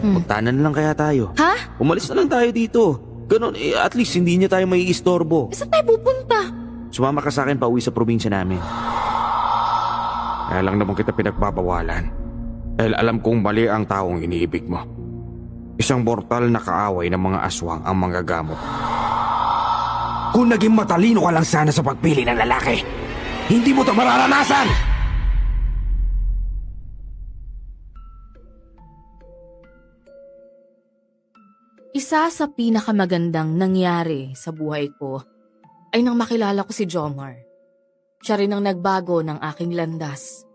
Magtanan na lang kaya tayo. Ha? Umalis na lang tayo dito. Ganon, at least hindi niya tayo maiistorbo. Saan tayo pupunta? Sumama ka sa akin pauwi sa probinsya namin. Kaya lang naman kita pinagbabawalan. Dahil alam kong mali ang taong iniibig mo. Isang mortal na kaaway ng mga aswang ang manggagamot. Kung naging matalino ka lang sana sa pagpili ng lalaki, hindi mo ito mararanasan! Isa sa pinakamagandang nangyari sa buhay ko ay nang makilala ko si Jomar. Siya rin ang nagbago ng aking landas.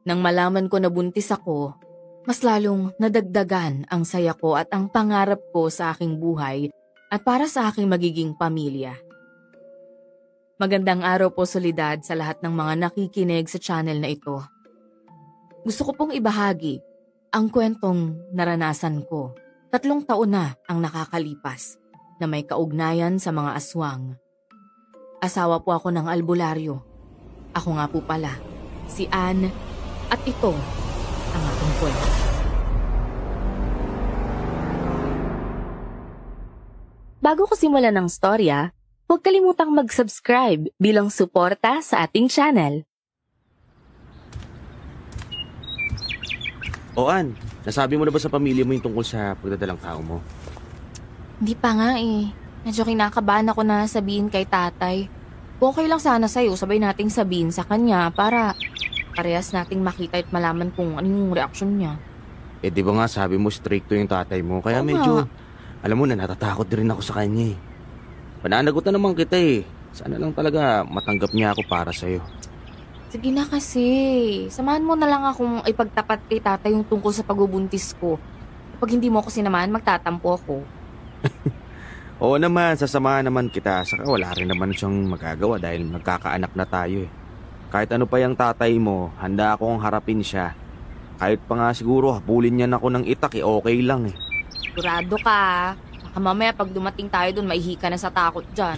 Nang malaman ko na buntis ako, mas lalong nadagdagan ang saya ko at ang pangarap ko sa aking buhay at para sa aking magiging pamilya. Magandang araw po, Solidad, sa lahat ng mga nakikinig sa channel na ito. Gusto ko pong ibahagi ang kwentong naranasan ko. 3 taon na ang nakakalipas na may kaugnayan sa mga aswang. Asawa po ako ng albularyo. Ako nga po pala, si Anne, at ito ang aking kwento. Bago ko simulan ng storya, huwag kalimutang mag-subscribe bilang suporta sa ating channel. Ann, nasabi mo na ba sa pamilya mo yung tungkol sa pagdadalang tao mo? Hindi pa nga eh. Medyo kinakabahan ako na sabihin kay tatay. Kung okay lang sana sa'yo, sabay nating sabihin sa kanya para parehas nating makita at malaman kung ano yung reaksyon niya. Di ba nga sabi mo stricto yung tatay mo? Kaya medyo, alam mo na, natatakot din ako sa kanya eh. Pananagutan naman kita eh. Sana lang talaga matanggap niya ako para sa'yo. Sige na kasi. Samahan mo na lang akong ipagtapat kay tatay yung tungkol sa pagbubuntis ko. Kapag hindi mo ako sinamahan, magtatampo ako. Oo naman, sasamahan naman kita. Saka wala rin naman siyang magagawa dahil magkakaanak na tayo eh. Kahit ano pa yung tatay mo, handa akong harapin siya. Kahit pa nga siguro habulin niya ako ng itak eh, okay lang eh. Sigurado ka. Baka mamaya pag dumating tayo dun, maihi ka na sa takot dyan.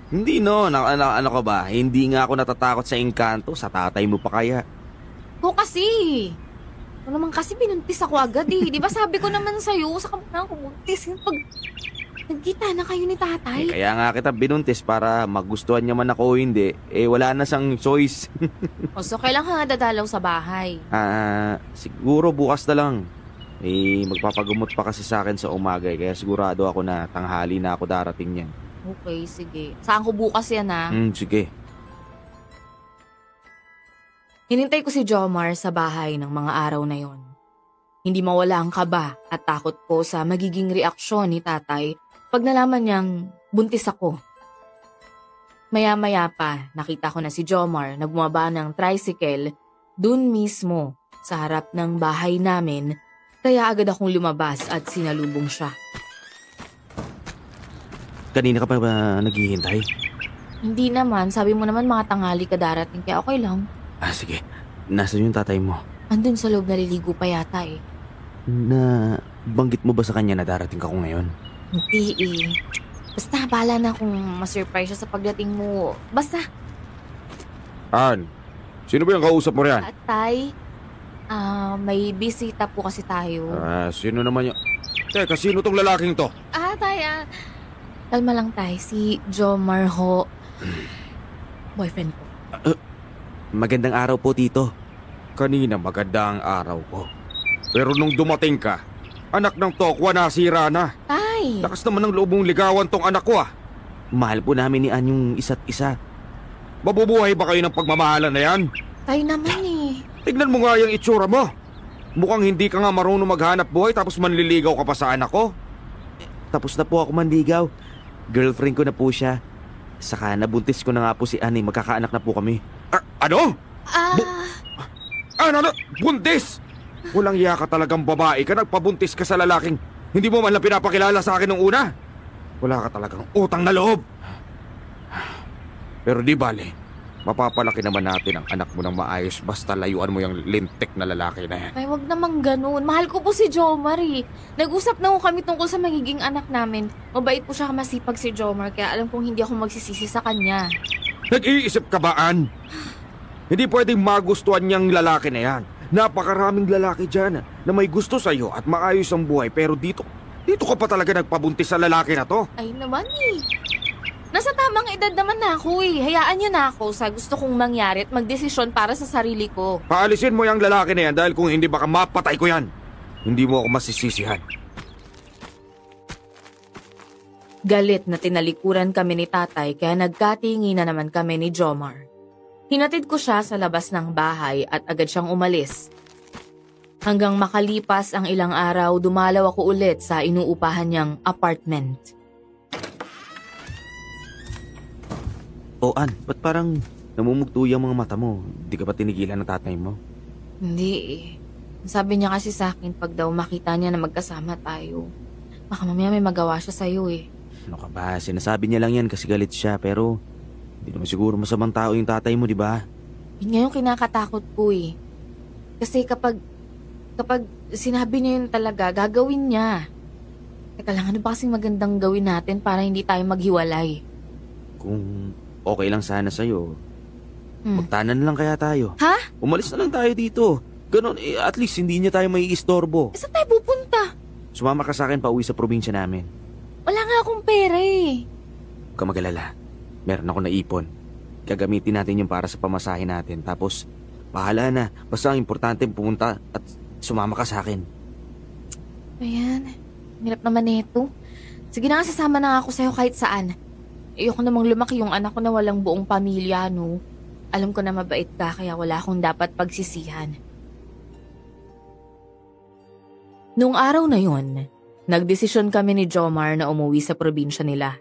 Hindi no, ano ka ba? Hindi nga ako natatakot sa engkanto, sa tatay mo pa kaya. Oo kasi. Ano naman kasi binuntis ako agad eh. Di ba sabi ko naman sa'yo, sa kamuna ako buntis. Pag nagkita na kayo ni tatay. Kaya nga kita binuntis para magustuhan niya man ako o hindi. Wala na siyang choice. So kailan ka nga dadalaw sa bahay? Siguro bukas na lang. Magpapagumot pa kasi sa akin sa umaga kaya sigurado ako na tanghali na ako darating yan. Okay, sige. Saan ko bukas yan ha? Sige. Hinintay ko si Jomar sa bahay ng mga araw na yon. Hindi mawala ang kaba at takot ko sa magiging reaksyon ni tatay pag nalaman niyang buntis ako. Maya-maya pa, nakita ko na si Jomar na bumaba ng tricycle dun mismo sa harap ng bahay namin, kaya agad akong lumabas at sinalubong siya. Kanina ka pa ba naghihintay? Hindi naman. Sabi mo naman mga tanghali ka darating, kaya okay lang. Sige. Nasaan yung tatay mo? Andun sa loob, naliligo pa yata eh. Banggit mo ba sa kanya na darating ka ko ngayon? Hindi eh. Basta bahala na kung ma-surprise siya sa pagdating mo. Basta. Ann, sino ba yung kausap mo riyan? Tay, may bisita po kasi tayo. Sino naman yung... Teka, sino tong lalaking to? Tay, kalma lang tay, si Jomar ho. Boyfriend ko. Magandang araw po, tito. Kanina magandang araw ko. Pero nung dumating ka, anak ng tokwa nasira na. Tay! Lakas naman ng loob mong ligawan tong anak ko ah. Mahal po namin ni Ann yung isa't isa. Mabubuhay ba kayo ng pagmamahalan na yan? Tay naman eh. Tignan mo nga yung itsura mo. Mukhang hindi ka nga marunong maghanap buhay tapos manliligaw ka pa sa anak ko. Tapos na po ako manligaw. Girlfriend ko na po siya. Saka nabuntis ko na nga po si Ann. Magkakaanak na po kami. Ano? Ano? Buntis? Walang iya ka talagang babae ka. Nagpabuntis ka sa lalaking hindi mo man lang pinapakilala sa akin nung una. Wala ka talagang utang na loob. Pero di bale, mapapalaki naman natin ang anak mo ng maayos basta layuan mo yung lintik na lalaki na yan. Ay, wag naman ganun. Mahal ko po si Jomar eh. Nag-usap na ho kami tungkol sa magiging anak namin. Mabait po siya, masipag si Jomar, kaya alam kong hindi ako magsisisi sa kanya. Nag-iisip ka ba, Ann? Hindi pwedeng magustuhan niyang lalaki na yan. Napakaraming lalaki dyan na may gusto sa'yo at maayos ang buhay, pero dito ka pa talaga nagpabuntis sa lalaki na to. Ay naman eh. Nasa tamang edad naman na ako eh. Hayaan niyo na ako sa gusto kong mangyari at magdesisyon para sa sarili ko. Paalisin mo yung lalaki na yan dahil kung hindi baka mapatay ko yan. Hindi mo ako masisisihan. Galit na tinalikuran kami ni tatay kaya nagkatingi na naman kami ni Jomar. Hinatid ko siya sa labas ng bahay at agad siyang umalis. Hanggang makalipas ang ilang araw, dumalaw ako ulit sa inuupahan niyang apartment. O Ann, ba't parang namumugto yung mga mata mo? Di ka pa tinigilan ng tatay mo? Hindi eh. Sabi niya kasi sa akin pag daw makita niya na magkasama tayo. Baka mamaya may magawa siya sa'yo eh. Ano ka ba? Sinasabi niya lang yan kasi galit siya pero hindi naman siguro masamang tao yung tatay mo, di ba? Yun nga yung kinakatakot ko eh. Kasi kapag sinabi niya yun talaga, gagawin niya. Teka lang, ano ba kasing magandang gawin natin para hindi tayo maghiwalay? Kung okay lang sana sa'yo, magtanan lang kaya tayo. Ha? Umalis na lang tayo dito. Ganon, at least hindi niya tayo maiistorbo. Saan tayo pupunta? Sumama ka sa akin pa uwi sa probinsya namin. Wala nga akong pera eh. Huwag ka mag-alala. Meron ako naipon. Gagamitin natin yung para sa pamasahin natin. Tapos, bahala na. Basta ang importante pumunta at sumama ka sa akin. Ayan. Hirap naman nito. Sige na nga, sasama na nga ako sa'yo kahit saan. Ayoko namang lumaki yung anak ko na walang buong pamilya, no? Alam ko na mabait ka, kaya wala akong dapat pagsisihan. Noong araw na yon, nagdesisyon kami ni Jomar na umuwi sa probinsya nila.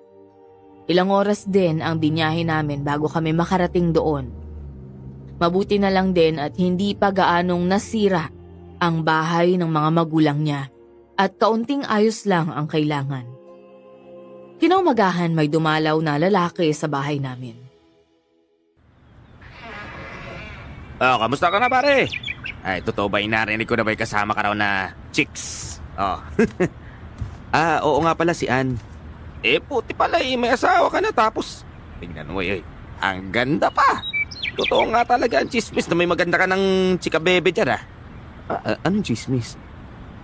Ilang oras din ang binyahe namin bago kami makarating doon. Mabuti na lang din at hindi pa gaanong nasira ang bahay ng mga magulang niya at kaunting ayos lang ang kailangan. Kinaumagahan may dumalaw na lalaki sa bahay namin. Oh, kamusta ka na pare? Ay, totoo ba narinig ko na ba'y kasama ka raw na chicks? Oh. Oo nga pala si Ann. Puti pala may asawa ka na tapos tingnan mo ang ganda pa. Totoo nga talaga ang chismis na may maganda ka ng chika bebe dyan anong chismis?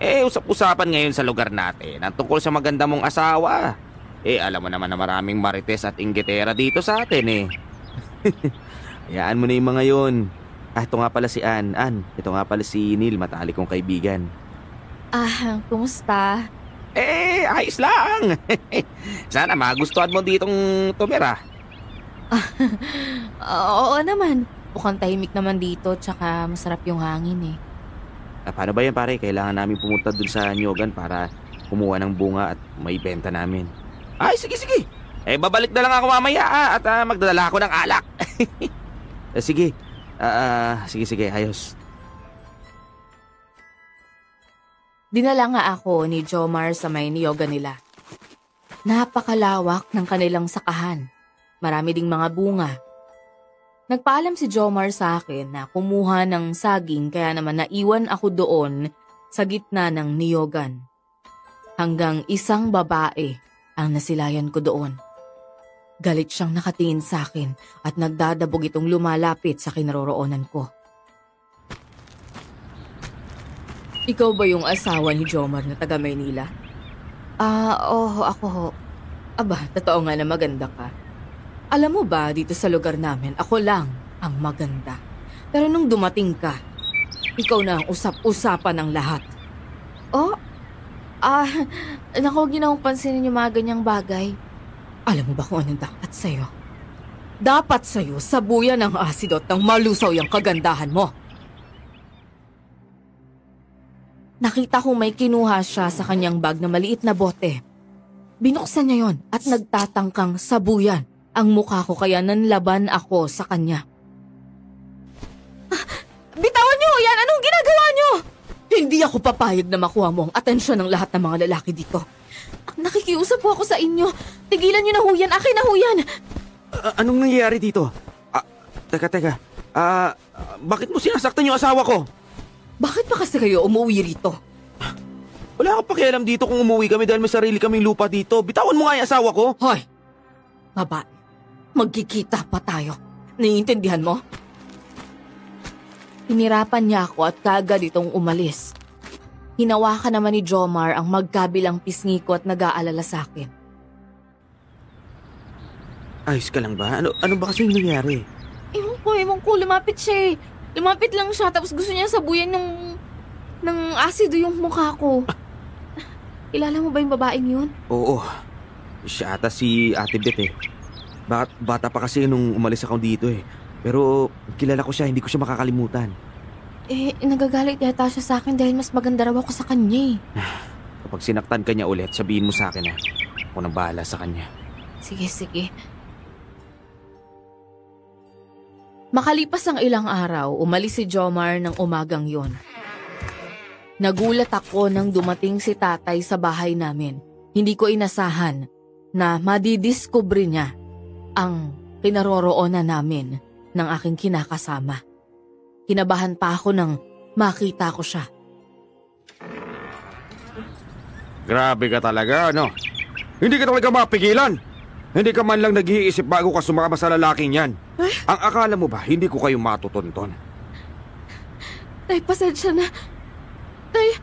Usap-usapan ngayon sa lugar natin ang tungkol sa maganda mong asawa. Alam mo naman na maraming marites at inggitera dito sa atin Hayaan mo na yung mga yun. Ito nga pala si Ann. Ito nga pala si Neil, matalik kong kaibigan. Kumusta? Ayos lang. Sana magustuhan mo ditong tumira. Oo naman. Mukhang tahimik naman dito, tsaka masarap yung hangin Paano ba yan pare? Kailangan namin pumunta dun sa Nyogan para kumuha ng bunga at may benta namin. Ay, sige. Babalik na lang ako mamaya at magdadala ako ng alak. Sige. Sige, ayos. Dinala nga ako ni Jomar sa may niyoga nila. Napakalawak ng kanilang sakahan. Marami ding mga bunga. Nagpaalam si Jomar sa akin na kumuha ng saging kaya naman naiwan ako doon sa gitna ng niyogan. Hanggang isang babae ang nasilayan ko doon. Galit siyang nakatingin sa akin at nagdadabog itong lumalapit sa kinaroroonan ko. Ikaw ba yung asawa ni Jomar na taga Maynila? Oo, ako ho. Aba, totoo nga na maganda ka. Alam mo ba, dito sa lugar namin, ako lang ang maganda. Pero nung dumating ka, ikaw na ang usap-usapan ng lahat. Naku, huwag niyo na akong pansinin yung mga ganyang bagay. Alam mo ba kung anong dapat sa'yo? Dapat sa'yo, sabuyan ng asidot ng malusaw yung kagandahan mo. Nakita ko may kinuha siya sa kanyang bag na maliit na bote. Binuksan niya yon at nagtatangkang sabuyan ang mukha ko kaya nanlaban ako sa kanya. Bitawan niyo! Yan! Anong ginagawa niyo? Hindi ako papayag na makuha mo ang atensyon ng lahat ng mga lalaki dito. Nakikiusap po ako sa inyo. Tigilan niyo na ho yan. Akin na ho yan. Anong nangyayari dito? Teka. Bakit mo sinasaktan yung asawa ko? Bakit pa kasi kayo umuwi rito? Wala kang pakialam dito kung umuwi kami dahil may sarili kaming lupa dito. Bitawan mo nga yung asawa ko. Hoy! Babae, magkikita pa tayo. Naiintindihan mo? Hinirapan niya ako at kaagad itong umalis. Hinawakan naman ni Jomar ang magkabilang pisngi ko at nag-aalala sa akin. Ayos ka lang ba? Ano ba kasi nangyari? Ewan ko, lumapit siya eh. Lumapit lang siya tapos gusto niya sabuyan ng asido yung mukha ko. Kilala mo ba yung babaeng yun? Oo. Siya ata si Ate Beth eh. Bata pa kasi nung umalis ako dito eh. Pero kilala ko siya, hindi ko siya makakalimutan. Nagagalit yata siya sa akin dahil mas maganda raw ako sa kanya eh. Kapag sinaktan ka niya ulit, sabihin mo sa akin na ako nang bahala sa kanya. Sige. Makalipas ang ilang araw, umalis si Jomar ng umagang yon. Nagulat ako nang dumating si tatay sa bahay namin. Hindi ko inasahan na madidiskubre niya ang kinaroroonan namin ng aking kinakasama. Kinabahan pa ako nang makita ko siya. Grabe ka talaga, ano? Hindi ka talaga mapigilan. Hindi ka man lang nag-iisip bago ka sumama sa lalaking yan. Ang akala mo ba, hindi ko kayo matutunton? Tay, pasensya na. Tay,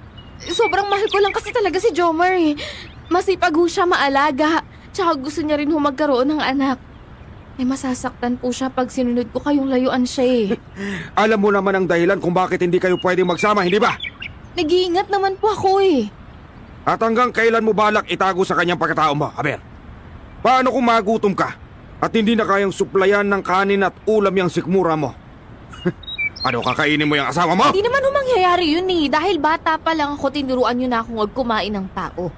sobrang mahal ko lang kasi talaga si Jomar eh. Masipag ho siya maalaga. Tsaka gusto niya rin magkaroon ng anak. Masasaktan po siya pag sinunod ko kayong layuan siya eh. Alam mo naman ang dahilan kung bakit hindi kayo pwedeng magsama, hindi ba? Nag-iingat naman po ako eh. At hanggang kailan mo balak itago sa kanyang pagkatao mo, Aber? Paano kung magutom ka at hindi na kayang suplayan ng kanin at ulam yung sikmura mo? Ano, kakainin mo yung asawa mo? Hindi naman mangyayari yun eh. Dahil bata pa lang ako, tinuruan nyo na akong huwag kumain ng tao.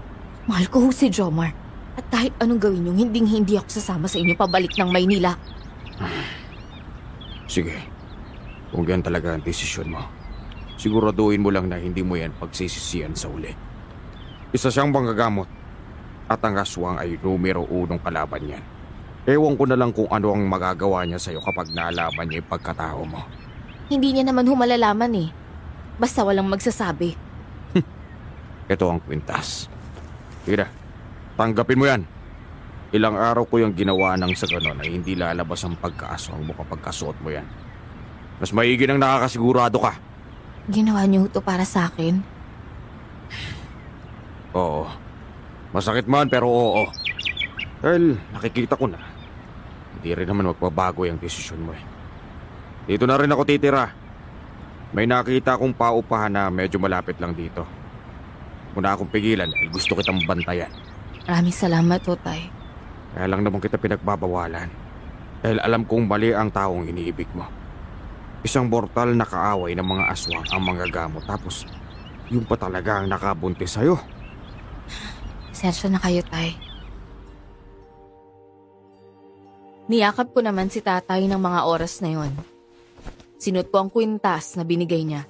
Mahal ko si Jomar. At kahit anong gawin nyo, hindi ako sasama sa inyo pabalik ng Maynila. Sige. Kung yan talaga ang desisyon mo, siguraduhin mo lang na hindi mo yan pagsisisiyan sa uli. Isa siyang manggagamot at ang aswang ay numero 1 kalaban niyan. Ewan ko na lang kung ano ang magagawa niya sa'yo kapag naalaman niya yung pagkatao mo. Hindi niya naman humalalaman eh. Basta walang magsasabi. Ito ang kwintas. Sige na, tanggapin mo yan. Ilang araw ko yung ginawa nang sa ganon ay hindi lalabas ang pagkaaswang mo kapag kasuot mo yan. Mas maigi nang nakakasigurado ka. Ginawa niyo ito para sa akin? Oo. Masakit man pero oo. Dahil nakikita ko na hindi rin naman magbabago yung desisyon mo eh. Dito na rin ako titira. May nakita akong paupahan na medyo malapit lang dito. Muna akong pigilan dahil gusto kitang bantayan. Maraming salamat, Totay. Kaya lang naman kita pinagbabawalan. Dahil alam kong mali ang taong iniibig mo. Isang mortal na kaaway ng mga aswang ang manggagamot. Tapos, yung pa talaga ang nakabuntis sa'yo. Sensya na kayo, Tay. Niyakap ko naman si tatay ng mga oras na yon. Sinuot ko ang kwintas na binigay niya.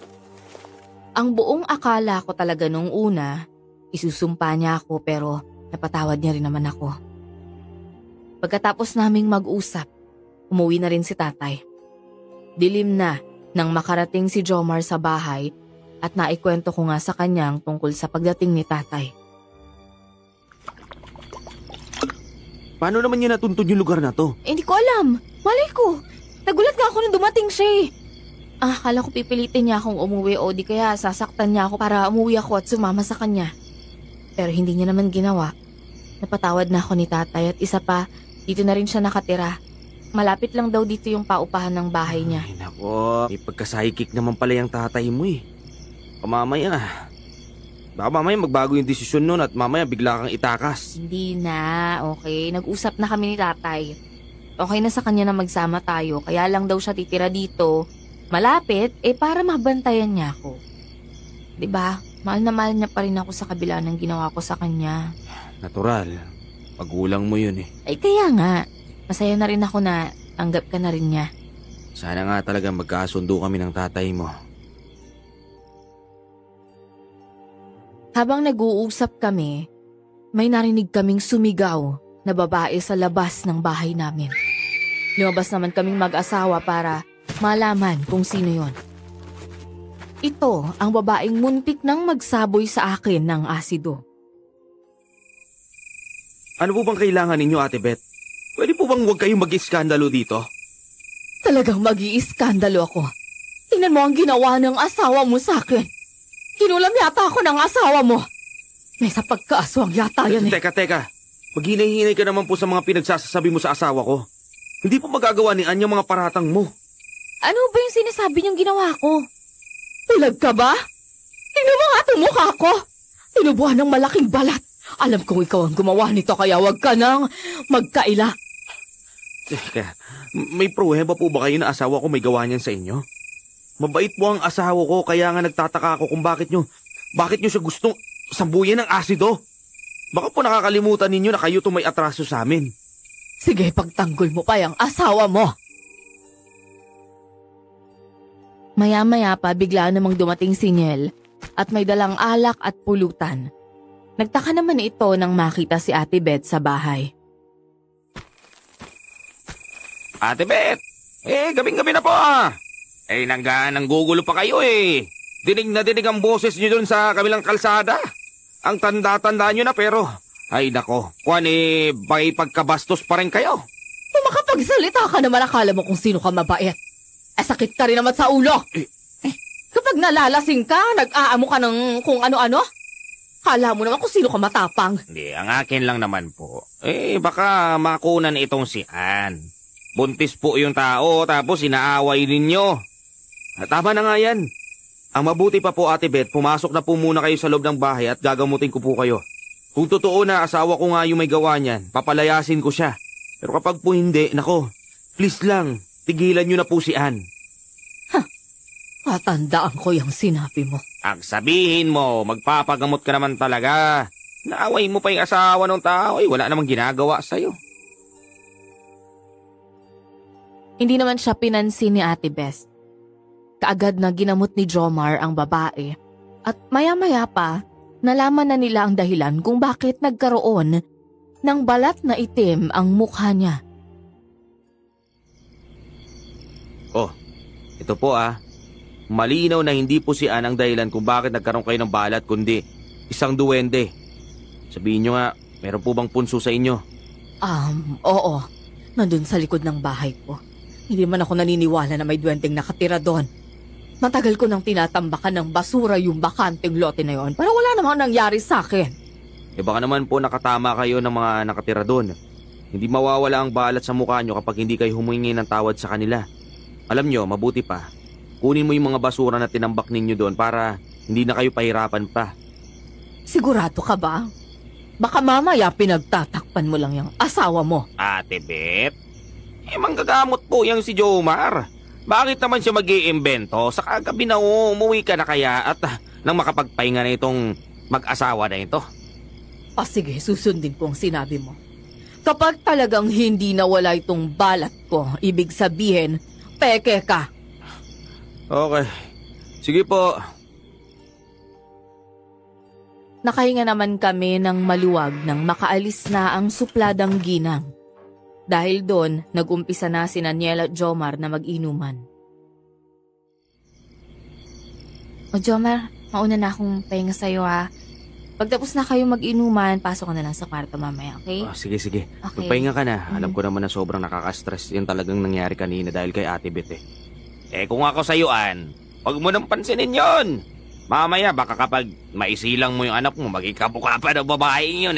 Ang buong akala ko talaga nung una, isusumpa niya ako pero napatawad niya rin naman ako. Pagkatapos naming mag-usap, umuwi na rin si tatay. Dilim na nang makarating si Jomar sa bahay at naikwento ko nga sa kanyang tungkol sa pagdating ni tatay. Paano naman niya natuntun yung lugar na to? Hindi ko alam. Malay ko. Nagulat nga ako nung dumating siya eh. Akala ko pipilitin niya akong umuwi o di kaya sasaktan niya ako para umuwi ako at sumama sa kanya. Pero hindi niya naman ginawa. Napatawad na ako ni tatay at isa pa, dito na rin siya nakatira. Malapit lang daw dito yung paupahan ng bahay niya. Ay nako, may pagka-psychic naman pala yung tatay mo eh. Mamaya, baka mamaya magbago yung desisyon nun at mamaya bigla kang itakas. Hindi na, okay. Nag-usap na kami ni tatay. Okay na sa kanya na magsama tayo, kaya lang daw siya titira dito. Malapit, para mabantayan niya ako. 'Di ba? Mahal na mahal niya pa rin ako sa kabila ng ginawa ko sa kanya. Natural, pagulang mo yun eh. Ay kaya nga, masaya na rin ako na tanggap ka na rin niya. Sana nga talaga magkasundo kami ng tatay mo. Habang nag-uusap kami, may narinig kaming sumigaw na babae sa labas ng bahay namin. Lumabas naman kaming mag-asawa para malaman kung sino yon. Ito ang babaeng muntik nang magsaboy sa akin ng asido. Ano po bang kailangan ninyo, Ate Beth? Pwede po bang huwag kayong mag-iskandalo dito? Talagang mag-iiskandalo ako. Tingnan mo ang ginawa ng asawa mo sa akin. Kinulam yata ako ng asawa mo. May sa pagkaaswang yata yan eh. Teka. Maghinay-hinay ka naman po sa mga pinagsasabi mo sa asawa ko. Hindi po magagawa ni Ann yung mga paratang mo. Ano ba yung sinasabi niyong ginawa ko? Tulag ka ba? Tingnan mo nga itong mukha ko. Tinubuhan ng malaking balat. Alam kong ikaw ang gumawa nito kaya wag ka nang magkaila. Teka, may pruweba po ba kayo na asawa ko may gawa niyan sa inyo? Mabait po ang asawa ko kaya nga nagtataka ako kung bakit nyo siya gustong sambuyan ng asido. Baka po nakakalimutan ninyo na kayo to may atraso sa amin. Sige, pagtanggol mo pa yung asawa mo. Maya-maya pa bigla namang dumating si Niel at may dalang alak at pulutan. Nagtaka naman ito nang makita si Ate Beth sa bahay. Ate Beth, gabing-gabi na po ah. Nanggugulo pa kayo eh. Dinig na dinig ang boses niyo dun sa kabilang kalsada. Ang tanda-tanda nyo na pero, ay nako, may pagkabastos pa rin kayo. Kung makapagsalita ka naman akala mo kung sino ka mabait. Sakit ka rin naman sa ulo. Kapag nalalasing ka, nag-aamo ka ng kung ano-ano. Kala mo naman kung sino ka matapang. Hindi, ang akin lang naman po. Baka makunan itong si Ann. Buntis po yung tao tapos inaaway ninyo. Tama na nga yan. Ang mabuti pa po Ate Beth, pumasok na po muna kayo sa loob ng bahay at gagamutin ko po kayo. Kung totoo na asawa ko nga yung may gawa niyan, papalayasin ko siya. Pero kapag po hindi, nako, please lang, tigilan nyo na po si Ann. Patandaan ko yung sinabi mo. Ang sabihin mo, magpapagamot ka naman talaga. Naaway mo pa yung asawa ng tao, wala namang ginagawa sa'yo. Hindi naman siya pinansin ni Ate Beth. Kaagad na ginamot ni Jomar ang babae at maya-maya pa nalaman na nila ang dahilan kung bakit nagkaroon ng balat na itim ang mukha niya. Oh, ito po Malinaw na hindi po si Ann ang dahilan kung bakit nagkaroon kayo ng balat kundi isang duwende. Sabihin nyo nga, meron po bang punso sa inyo? Oo. Nandun sa likod ng bahay ko. Hindi man ako naniniwala na may duwendeng nakatira doon. Matagal ko nang tinatambakan ng basura yung bakanteng lote na yon, pero wala namang nangyari sa akin. Baka naman po nakatama kayo ng mga nakatira doon. Hindi mawawala ang balat sa mukha nyo kapag hindi kayo humingi ng tawad sa kanila. Alam nyo, mabuti pa. Kunin mo yung mga basura na tinambak ninyo doon para hindi na kayo pahirapan pa. Sigurado ka ba? Baka mamaya pinagtatakpan mo lang yung asawa mo. Ate Beth, manggagamot po yung si Jomar. Bakit naman siya mag-iimbento? Sa kagabi na umuwi ka na kaya at nang makapagpahinga na itong mag-asawa na ito. Sige, susundin ko ang sinabi mo. Kapag talagang hindi nawala itong balat ko, ibig sabihin, peke ka. Okay. Sige po. Nakahinga naman kami ng maluwag nang makaalis na ang supladang ginang. Dahil doon, nag-umpisa na si Niel at Jomar na mag-inuman. Jomar, mauna na akong pahinga sa'yo Pagtapos na kayo mag-inuman, pasok ka na lang sa kwarto mamaya, okay? Sige. Okay. Magpahinga ka na. Alam ko naman na sobrang nakaka-stress yung talagang nangyari kanina dahil kay Ate Beth kung ako sa'yo, Ann, huwag mo nang pansinin yon. Mamaya baka kapag maisilang mo yung anak mo, maging kabuka pa ng babaeng yun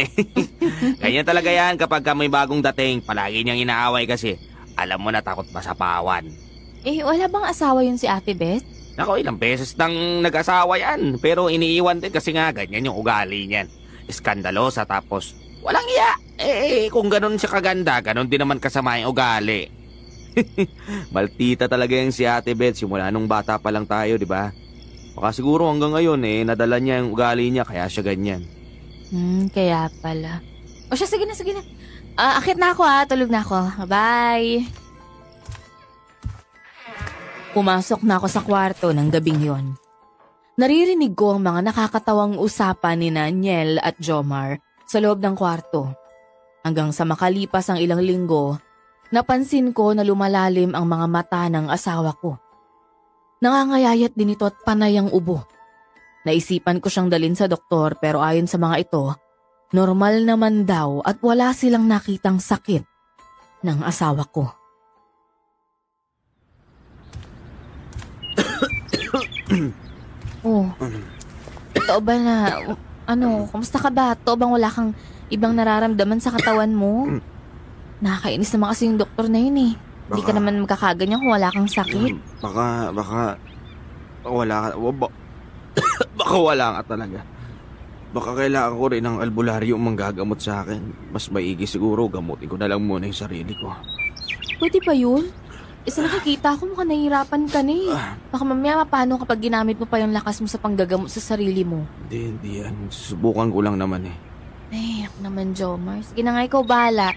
Ganyan talaga yan kapag may bagong dating, palagi niyang inaaway kasi alam mo na takot masapawan. Wala bang asawa yun si Ate Beth? Nako, ilang beses nang nag-asawa yan, pero iniiwan din kasi nga ganyan yung ugali niyan. Iskandalosa tapos walang iya. Kung ganun siya kaganda, ganun din naman kasama yung ugali. Maltita talaga yung si Ate Beth simula nung bata pa lang tayo, di ba? Baka siguro hanggang ngayon nadala niya yung ugali niya kaya siya ganyan. Kaya pala. O siya, sige na. Akit na ako tulog na ako. Bye! Pumasok na ako sa kwarto ng gabing yon. Naririnig ko ang mga nakakatawang usapan ni Niel at Jomar sa loob ng kwarto. Hanggang sa makalipas ang ilang linggo, napansin ko na lumalalim ang mga mata ng asawa ko. Nangangayayat din ito at panay ang ubo. Naisipan ko siyang dalhin sa doktor pero ayon sa mga ito, normal naman daw at wala silang nakitang sakit ng asawa ko. Oh, totoo ba na, kamusta ka ba? Totoo bang wala kang ibang nararamdaman sa katawan mo? Nakakainis naman kasi yung doktor na yun eh. Hindi ka naman magkakaganyan kung wala kang sakit. Baka wala ka, baka wala ka talaga. Baka kailangan ko rin ng albularyo manggagamot sa akin. Mas maigi siguro, gamutin ko na lang muna yung sarili ko. Pwede pa yun? Isa nakikita ko mukhang nahihirapan ka na eh. Baka mamaya mapano kapag ginamit mo pa yung lakas mo sa panggagamot sa sarili mo. Hindi yan. Subukan ko lang naman eh. Ay, ako naman, Jomar. Sige na nga, ikaw bahala.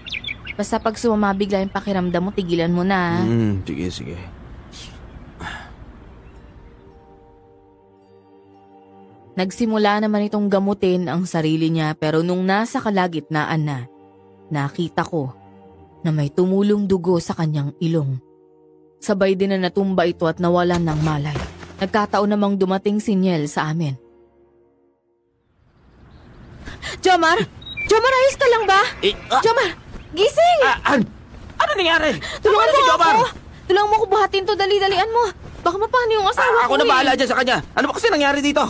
Basta pag sumama bigla yung pakiramdam mo, tigilan mo na. Sige. Nagsimula naman itong gamutin ang sarili niya pero nung nasa kalagitnaan na, nakita ko na may tumulong dugo sa kanyang ilong. Sabay din na natumba ito at nawalan ng malay. Nagkataon namang dumating si Niel sa amin. Jomar! Jomar, ayos ka lang ba? Jomar, gising! Ano nangyari? Tulungan mo si ako! Jomar? Tulungan mo ako buhatin to, dali-dalian mo. Baka mapano yung asawa Ako ko na bahala dyan sa kanya. Ano ba kasi nangyari dito?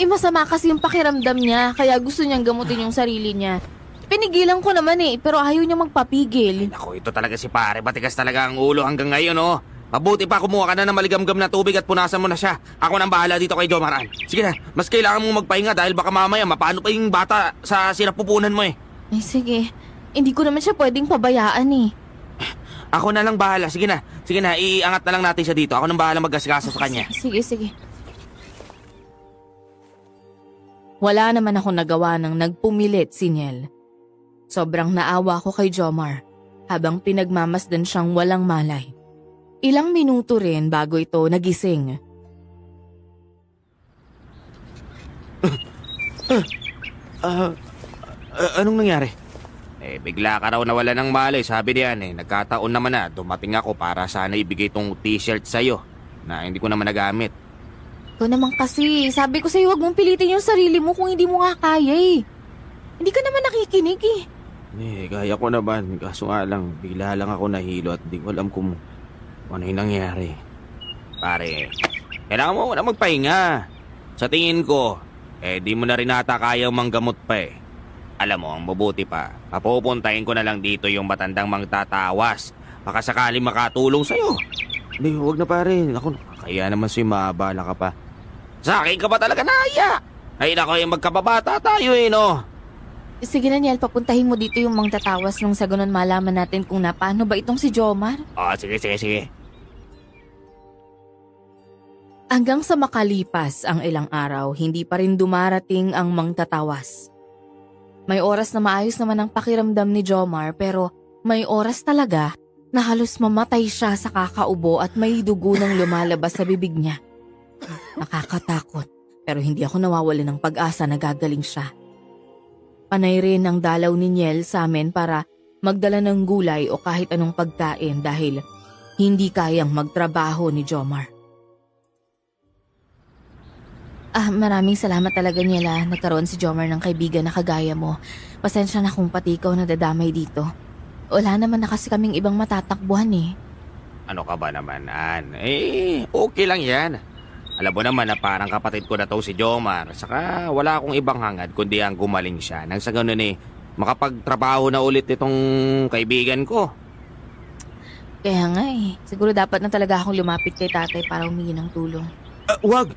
Masama kasi yung pakiramdam niya, kaya gusto niyang gamutin yung sarili niya. Pinigilan ko naman eh, pero ayaw niya magpapigil. Ako, ito talaga si pare. Matigas talaga ang ulo hanggang ngayon, oh. Mabuti pa kumuha ka na ng maligamgam na tubig at punasan mo na siya. Ako nang bahala dito kay Jomaran. Sige na, mas kailangan mong magpahinga dahil baka mamaya mapano pa yung bata sa sinapupunan mo eh. Ay sige, hindi ko naman siya pwedeng pabayaan eh. Ako na lang bahala. Sige na, iangat na lang natin siya dito. Ako nang bahala mag-asikaso sa kanya. Sige. Wala naman ako nagawa nang nagpumilit si Niel. Sobrang naawa ko kay Jomar habang pinagmamasdan siyang walang malay. Ilang minuto rin bago ito nagising. Anong nangyari? Bigla ka raw nawala ng malay. Sabi niyan nagkataon naman na dumating ako para sana ibigay tong t-shirt sa'yo na hindi ko naman nagamit. Ikaw naman kasi, sabi ko sa'yo huwag mong pilitin yung sarili mo kung hindi mo nga kaya eh. Hindi ka naman nakikinig eh. Kaya ko naman. Kaso nga lang, bigla lang ako nahilo at di ko alam kung ano yung nangyari. Pare, kailangan mo na magpahinga. Sa tingin ko, di mo na rin ata kaya manggamot pa eh. Alam mo, ang mabuti pa, papupuntahin ko na lang dito yung matandang mangtatawas. Baka sakali makatulong sa'yo. Hindi, huwag na pare. Ako, kaya naman sa'yo maabala ka pa. Sa akin ka ba talaga naya? Ay nako, yung magkababata tayo no? Sige na Niel, papuntahin mo dito yung mangtatawas nung sa ganun malaman natin kung napano ba itong si Jomar. Sige. Hanggang sa makalipas ang ilang araw, hindi pa rin dumarating ang mangtatawas. May oras na maayos naman ang pakiramdam ni Jomar pero may oras talaga na halos mamatay siya sa kakaubo at may dugo nang lumalabas sa bibig niya. Nakakatakot pero hindi ako nawawala ng pag-asa na gagaling siya. Panay rin ang dalaw ni Niel sa amin para magdala ng gulay o kahit anong pagkain dahil hindi kayang magtrabaho ni Jomar. Maraming salamat talaga Niel nagkaroon si Jomar ng kaibigan na kagaya mo. Pasensya na kung pati ikaw nadadamay dito. Wala naman na kasi kaming ibang matatakbuhan eh. Ano ka ba naman, Ann? Okay lang yan. Alam mo naman na parang kapatid ko na to si Jomar. Saka wala akong ibang hangad kundi ang gumaling siya. Nang sa ganun makapagtrabaho na ulit itong kaibigan ko. Kaya nga siguro dapat na talaga akong lumapit kay tatay para humingi ng tulong. Wag!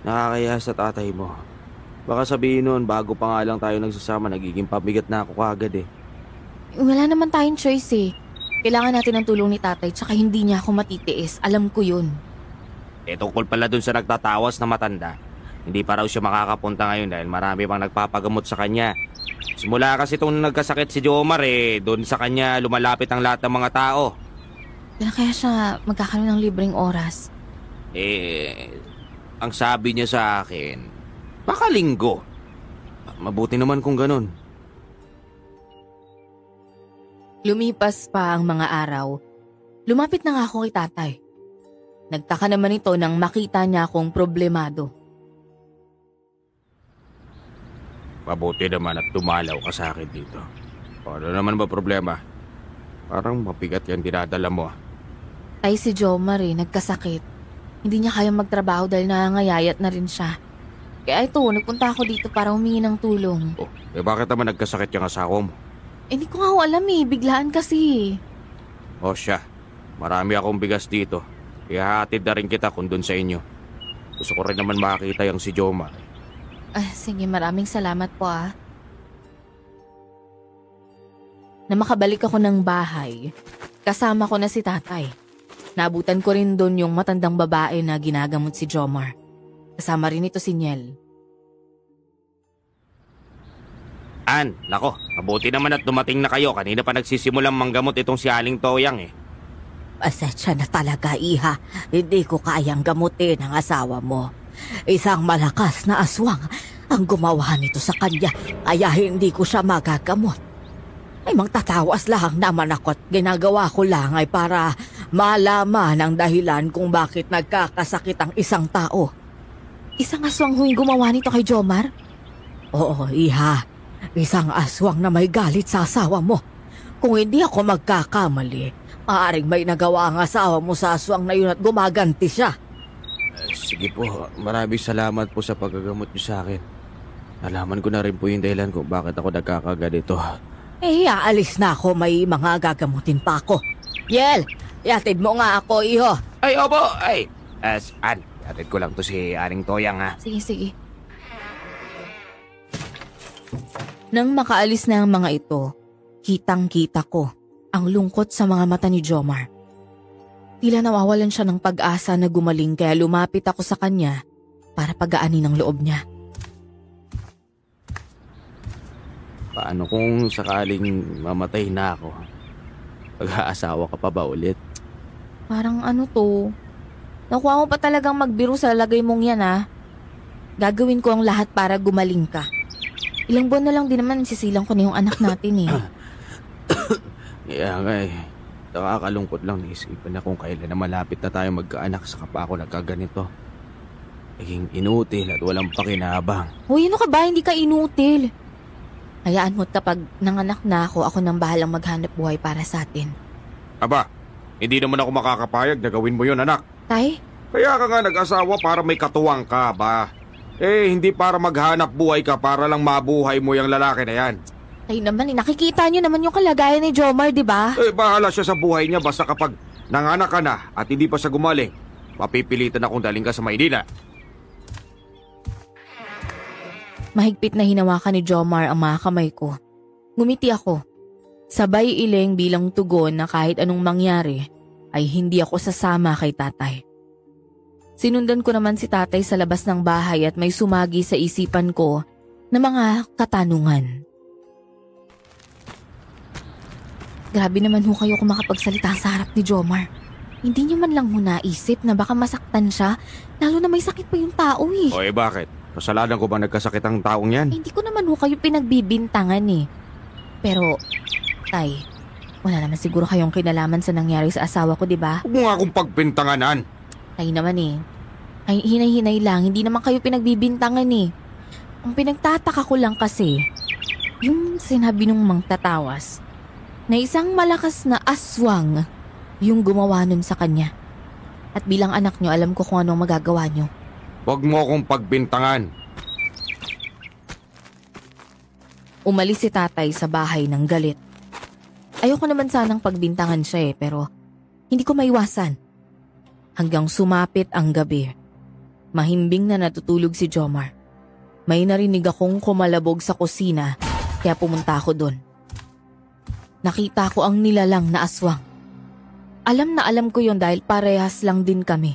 Nakakaya sa tatay mo. Baka sabihin nun, bago pa nga lang tayo nagsasama, nagiging pabigat na ako kagad eh. Wala naman tayong choice eh. Kailangan natin ng tulong ni tatay tsaka hindi niya ako matitiis. Alam ko yun. Tungkol pala dun sa nagtatawas na matanda. Hindi pa raw siya makakapunta ngayon dahil marami pang nagpapagamot sa kanya. Simula kasi itong nagkasakit si Jomar dun sa kanya lumalapit ang lahat ng mga tao. Kaya siya magkakaroon ng libreng oras? Ang sabi niya sa akin, baka linggo. Mabuti naman kung ganun. Lumipas pa ang mga araw. Lumapit na nga ako kay tatay. Nagtaka naman ito nang makita niya akong problemado. Mabuti naman at dumalaw ka sa akin dito. Ano naman ba problema? Parang mabigat yan dinadala mo. Ay si Jomar nagkasakit. Hindi niya kayang magtrabaho dahil nangangayayat na rin siya. Kaya ito, nagpunta ako dito para humingi ng tulong. Oh, bakit naman nagkasakit yung asawa mo? Hindi ko nga ho alam biglaan kasi. O siya, marami akong bigas dito. Kaya hatid na rin kita kung dun sa inyo. Gusto ko rin naman makakita yung si Jomar. Sige, maraming salamat po Na makabalik ako ng bahay, kasama ko na si tatay. Naabutan ko rin doon yung matandang babae na ginagamot si Jomar. Kasama rin ito si Niel. An, nako, mabuti naman at dumating na kayo. Kanina pa nagsisimulang manggamot itong si Aling Toyang eh. Pasensya na talaga, iha. Hindi ko kayang gamutin ang asawa mo. Isang malakas na aswang ang gumawa nito sa kanya, kaya hindi ko siya magagamot. Ay magtatawas lang naman ako at ginagawa ko lang ay para malaman ang dahilan kung bakit nagkakasakit ang isang tao. Isang aswang huwing gumawa nito kay Jomar? Oo, iha. Isang aswang na may galit sa asawa mo. Kung hindi ako magkakamali, maaaring may nagawa ang asawa mo sa aswang na yun at gumaganti siya. Sige po, maraming salamat po sa paggagamot niyo sa akin. Nalaman ko na rin po yung dahilan kung bakit ako nagkakaganito. Aalis na ako, may mga gagamutin pa ako. Yel, yatid mo nga ako, iho. Ay, opo, ay. An, hatid ko lang to si Aling Toyang ha. Sige. Nang makaalis na ang mga ito, kitang-kita ko ang lungkot sa mga mata ni Jomar. Tila nawawalan siya ng pag-asa na gumaling kaya lumapit ako sa kanya para pagaanin ang loob niya. Paano kung sakaling mamatay na ako? Pag-aasawa ka pa ba ulit? Parang nakuha mo pa talagang magbiro sa lagay mong yan Gagawin ko ang lahat para gumaling ka. Ilang buwan na lang din naman sisilang ko na yung anak natin Kaya nga nakakalungkot lang naisipan na kung kailan na malapit na tayo magkaanak saka pa ako nagkaganito. Naging inutil at walang pakinabang. Hoy, ano ka ba? Hindi ka inutil. Hayaan mo't kapag nanganak na ako nang bahalang maghanap buhay para sa atin. Aba, hindi naman ako makakapayag na gawin mo yun, anak. Tay? Kaya ka nga nag-asawa para may katuwang ka ba? Hindi para maghanap buhay ka para lang mabuhay mo yung lalaki na yan. Tay naman, nakikita niyo naman yung kalagayan ni Jomar, di ba? Bahala siya sa buhay niya basta kapag nanganak ka na at hindi pa siya gumaling, mapipilitan akong daling ka sa Maynila. Mahigpit na hinawakan ni Jomar ang mga kamay ko. Ngumiti ako. Sabay iling bilang tugon na kahit anong mangyari ay hindi ako sasama kay tatay. Sinundan ko naman si tatay sa labas ng bahay at may sumagi sa isipan ko na mga katanungan. Grabe naman ho kayo kung makapagsalita sa harap ni Jomar. Hindi niyo man lang ho naisip na baka masaktan siya, lalo na may sakit pa yung tao Bakit? Kasalanan ko ba nagkasakit ang taong yan? Hindi ko naman ho kayo pinagbibintangan Pero, tay, wala naman siguro kayong kinalaman sa nangyari sa asawa ko, di ba? Huwag mo nga akong pagbintanganan. Tay naman Ay, hinay-hinay lang, hindi naman kayo pinagbibintangan Ang pinagtataka ko lang kasi, yung sinabi nung mangtatawas, na isang malakas na aswang yung gumawa nun sa kanya. At bilang anak nyo, alam ko kung anong magagawa nyo. Huwag mo akong pagbintangan. Umalis si tatay sa bahay ng galit. Ayoko naman sanang pagbintangan siya pero hindi ko maiwasan. Hanggang sumapit ang gabi. Mahimbing na natutulog si Jomar. May narinig akong kumalabog sa kusina kaya pumunta ako doon. Nakita ko ang nilalang na aswang. Alam na alam ko yon dahil parehas lang din kami.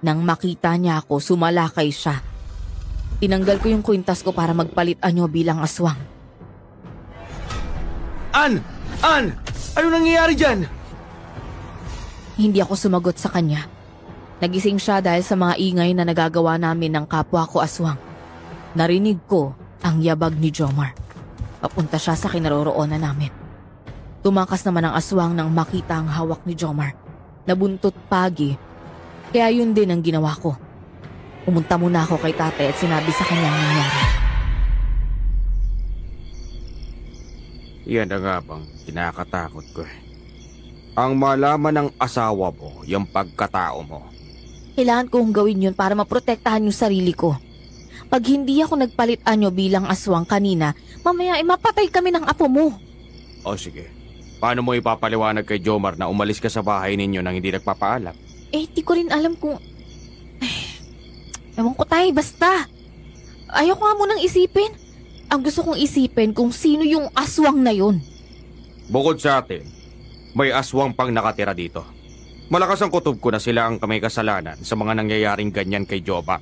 Nang makita niya ako, sumalakay siya. Tinanggal ko yung kwintas ko para magpalit anyo bilang aswang. Ann! Ano nangyayari dyan? Hindi ako sumagot sa kanya. Nagising siya dahil sa mga ingay na nagagawa namin ng kapwa ko aswang. Narinig ko ang yabag ni Jomar. Papunta siya sa kinaroroonan namin. Tumakas naman ang aswang nang makita ang hawak ni Jomar. Nabuntot pagi. Kaya yun din ang ginawa ko. Pumunta muna ako kay tatay at sinabi sa kanya ang nangyari. Yan na nga bang kinakatakot ko Ang malaman ng asawa mo, yung pagkatao mo. Kailangan kong gawin yun para maprotektahan yung sarili ko. Pag hindi ako nagpalit anyo bilang aswang kanina, mamaya mapatay kami ng apo mo. O sige, paano mo ipapaliwanag kay Jomar na umalis ka sa bahay ninyo nang hindi nagpapaalam? Di ko rin alam kung... Ewan ko tayo, basta. Ayaw ko nga munang isipin. Ang gusto kong isipin kung sino yung aswang na yun. Bukod sa atin, may aswang pang nakatira dito. Malakas ang kutob ko na sila ang may kasalanan sa mga nangyayaring ganyan kay Joba.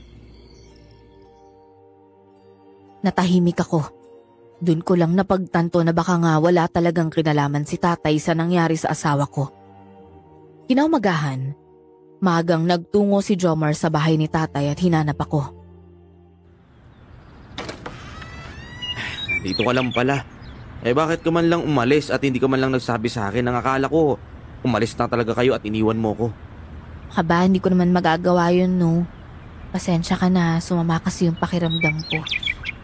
Natahimik ako. Doon ko lang napagtanto na baka nga wala talagang kinalaman si tatay sa nangyari sa asawa ko. Kinaumagahan, maagang nagtungo si Jomar sa bahay ni tatay at hinanap ako. Dito ka lang pala. Bakit ka man lang umalis at hindi ka man lang nagsabi sa akin? Ang akala ko, umalis na talaga kayo at iniwan mo ko. Kaba, hindi ko naman magagawa yun, no? Pasensya ka na, sumama kasi yung pakiramdam ko.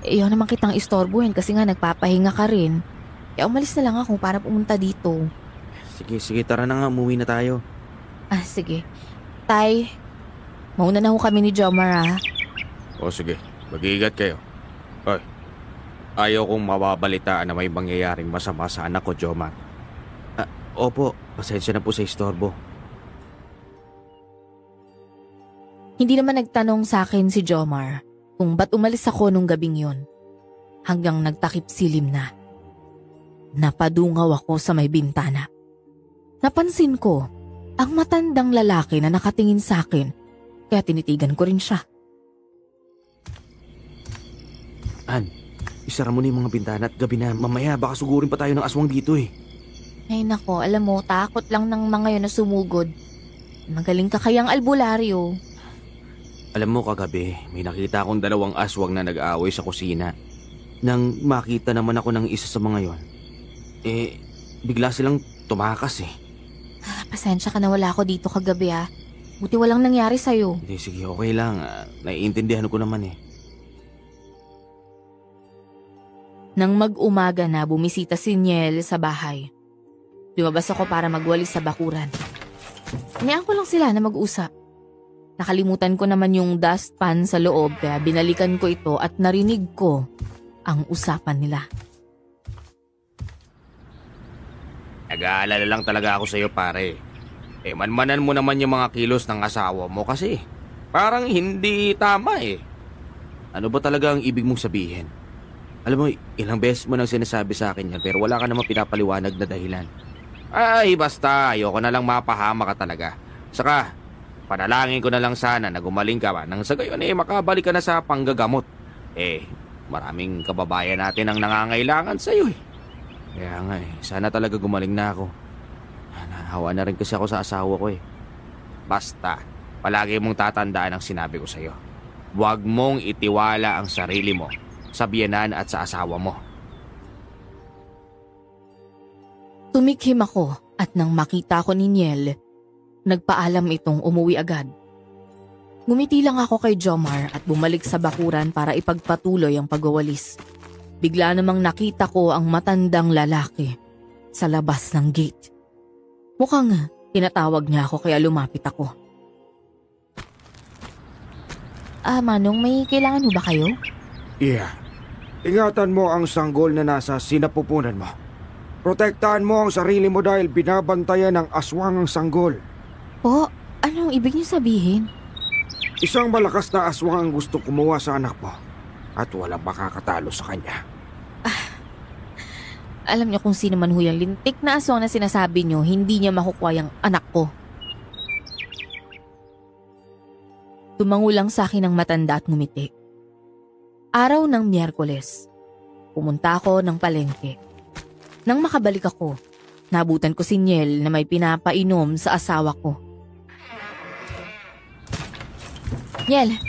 Ayaw naman kitang istorbuhin kasi nga nagpapahinga ka rin. Kaya umalis na lang ako para pumunta dito. Sige, tara na nga, umuwi na tayo. Sige. Tay, mauna na ho kami ni Jomar, O sige, mag-iingat kayo. Oy, ayaw kong mababalitaan na may mangyayaring masama sa anak ko, Jomar. Opo, pasensya na po sa istorbo. Hindi naman nagtanong sa akin si Jomar kung ba't umalis ako nung gabing yun. Hanggang nagtakip silim na. Napadungaw ako sa may bintana. Napansin ko ang matandang lalaki na nakatingin sa akin, kaya tinitigan ko rin siya. An, isara mo na yung mga bintana at gabi na. Mamaya baka sugurin pa tayo ng aswang dito eh. Ay nako, alam mo, takot lang ng mga yun na sumugod. Magaling ka kayang albularyo. Alam mo, kagabi, may nakita akong dalawang aswang na nag-aaway sa kusina. Nang makita naman ako ng isa sa mga yon, bigla silang tumakas eh. Pasensya ka na wala ako dito kagabi Buti walang nangyari sa'yo. Hindi, sige, okay lang. Naiintindihan ko naman eh. Nang mag-umaga na, bumisita si Niel sa bahay. Lumabas ako para magwalis sa bakuran. Hinayaan ko lang sila na mag-usap. Nakalimutan ko naman yung dustpan sa loob kaya binalikan ko ito at narinig ko ang usapan nila. Nag-aalala lang talaga ako sa'yo, pare. Manmanan mo naman yung mga kilos ng asawa mo kasi parang hindi tama eh. Ano ba talaga ang ibig mong sabihin? Alam mo, ilang beses mo nang sinasabi sa akin yan pero wala ka namang pinapaliwanag na dahilan. Ay, basta. Ayoko na lang mapahama ka talaga. Saka, panalangin ko na lang sana na gumaling ka ba nang sa gayon makabalik ka na sa panggagamot. Maraming kababayan natin ang nangangailangan sa'yo eh. Kaya nga sana talaga gumaling na ako. Nahawa na rin kasi ako sa asawa ko eh. Basta, palagi mong tatandaan ang sinabi ko sa'yo. Huwag mong itiwala ang sarili mo sa biyenan at sa asawa mo. Tumikhim ako at nang makita ko ni Niel, nagpaalam itong umuwi agad. Ngumiti lang ako kay Jomar at bumalik sa bakuran para ipagpatuloy ang pagwawalis. Bigla namang nakita ko ang matandang lalaki sa labas ng gate. Mukhang tinatawag niya ako kaya lumapit ako. Manong, may kailangan mo ba kayo? Yeah. Ingatan mo ang sanggol na nasa sinapupunan mo. Protektahan mo ang sarili mo dahil binabantayan ng aswang ang sanggol. Po, anong ibig niyo sabihin? Isang malakas na aswang ang gusto kumuha sa anak mo at walang makakatalo sa kanya. Alam niyo kung sino man ho yung lintik na aswang na sinasabi niyo, hindi niya makukuha yung anak ko. Tumango lang sa akin ang matanda at ngumiti. Araw ng Miyerkules, pumunta ako ng palengke. Nang makabalik ako, nabutan ko si Niel na may pinapainom sa asawa ko. Niel,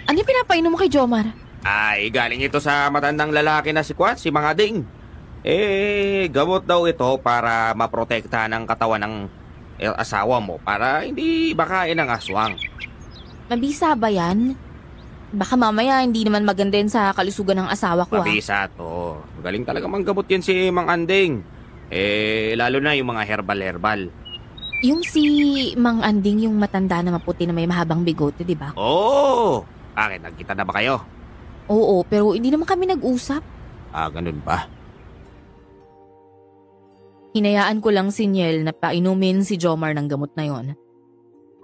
ano yung pinapainom mo kay Jomar? Ay, galing ito sa matandang lalaki na si Kwan, si Mang Ading. Gamot daw ito para maprotektahan ang katawan ng asawa mo para hindi bakain ng aswang. Mabisa ba yan? Baka mamaya hindi naman maganda yun sa kalusugan ng asawa ko. Mabisa to. Magaling talaga manggamot yan si Mang Anding. Lalo na yung mga herbal-herbal. Yung si Mang Anding, yung matanda na maputi na may mahabang bigote, di ba? Oo! Bakit? Nagkita na ba kayo? Oo, pero hindi naman kami nag-usap. Ganun ba? Hinayaan ko lang si Niel na painumin si Jomar ng gamot na yon.